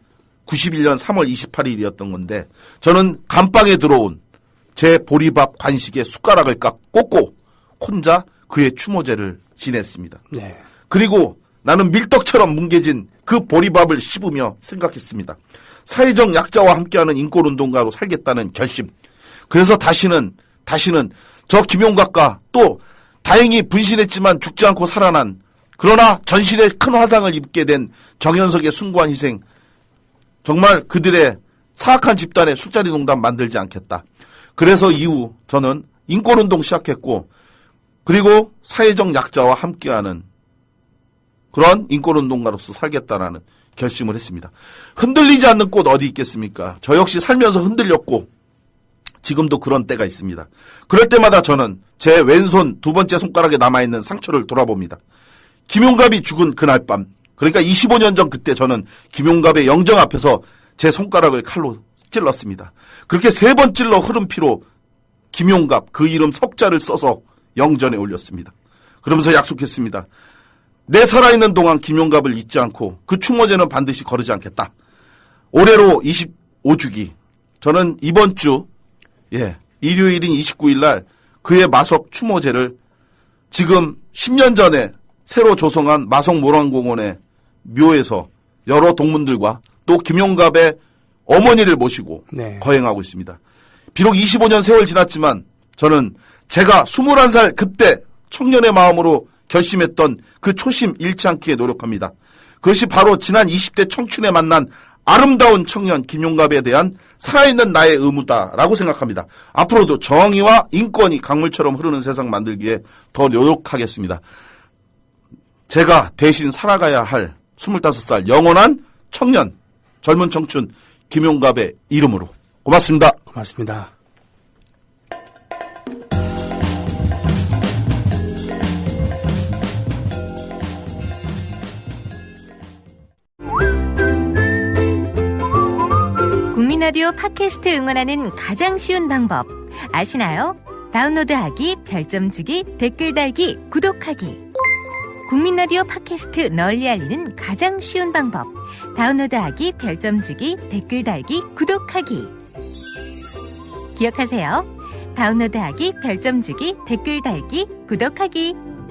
91년 3월 28일이었던 건데 저는 감방에 들어온 제 보리밥 관식에 숟가락을 꽂고 혼자 그의 추모제를 지냈습니다. 네. 그리고 나는 밀떡처럼 뭉개진 그 보리밥을 씹으며 생각했습니다. 사회적 약자와 함께하는 인권운동가로 살겠다는 결심. 그래서 다시는 저 김용갑과 또 다행히 분신했지만 죽지 않고 살아난 그러나 전신에 큰 화상을 입게 된 정연석의 숭고한 희생 정말 그들의 사악한 집단의 술자리 농단 만들지 않겠다. 그래서 이후 저는 인권운동 시작했고 그리고 사회적 약자와 함께하는 그런 인권운동가로서 살겠다라는 결심을 했습니다. 흔들리지 않는 꽃 어디 있겠습니까? 저 역시 살면서 흔들렸고 지금도 그런 때가 있습니다. 그럴 때마다 저는 제 왼손 두 번째 손가락에 남아있는 상처를 돌아봅니다. 김용갑이 죽은 그날 밤 그러니까 25년 전 그때 저는 김용갑의 영정 앞에서 제 손가락을 칼로 찔렀습니다. 그렇게 3번 찔러 흐른 피로 김용갑 그 이름 석자를 써서 영전에 올렸습니다. 그러면서 약속했습니다. 내 살아있는 동안 김용갑을 잊지 않고 그 추모제는 반드시 거르지 않겠다. 올해로 오주기. 저는 이번 주, 일요일인 29일 날 그의 마석 추모제를 지금 10년 전에 새로 조성한 마석 모란공원의 묘에서 여러 동문들과 또 김용갑의 어머니를 모시고 네. 거행하고 있습니다. 비록 25년 세월 지났지만 저는 제가 21살 그때 청년의 마음으로 결심했던 그 초심 잃지 않기에 노력합니다. 그것이 바로 지난 20대 청춘에 만난 아름다운 청년 김용갑에 대한 살아있는 나의 의무다라고 생각합니다. 앞으로도 정의와 인권이 강물처럼 흐르는 세상 만들기에 더 노력하겠습니다. 제가 대신 살아가야 할 25살 영원한 청년, 젊은 청춘 김용갑의 이름으로 고맙습니다. 고맙습니다. 국민라디오 팟캐스트 응원하는 가장 쉬운 방법 아시나요? 다운로드하기, 별점 주기, 댓글 달기, 구독하기. 국민라디오 팟캐스트 널리 알리는 가장 쉬운 방법. 다운로드하기, 별점 주기, 댓글 달기, 구독하기. 기억하세요. 다운로드하기, 별점 주기, 댓글 달기, 구독하기.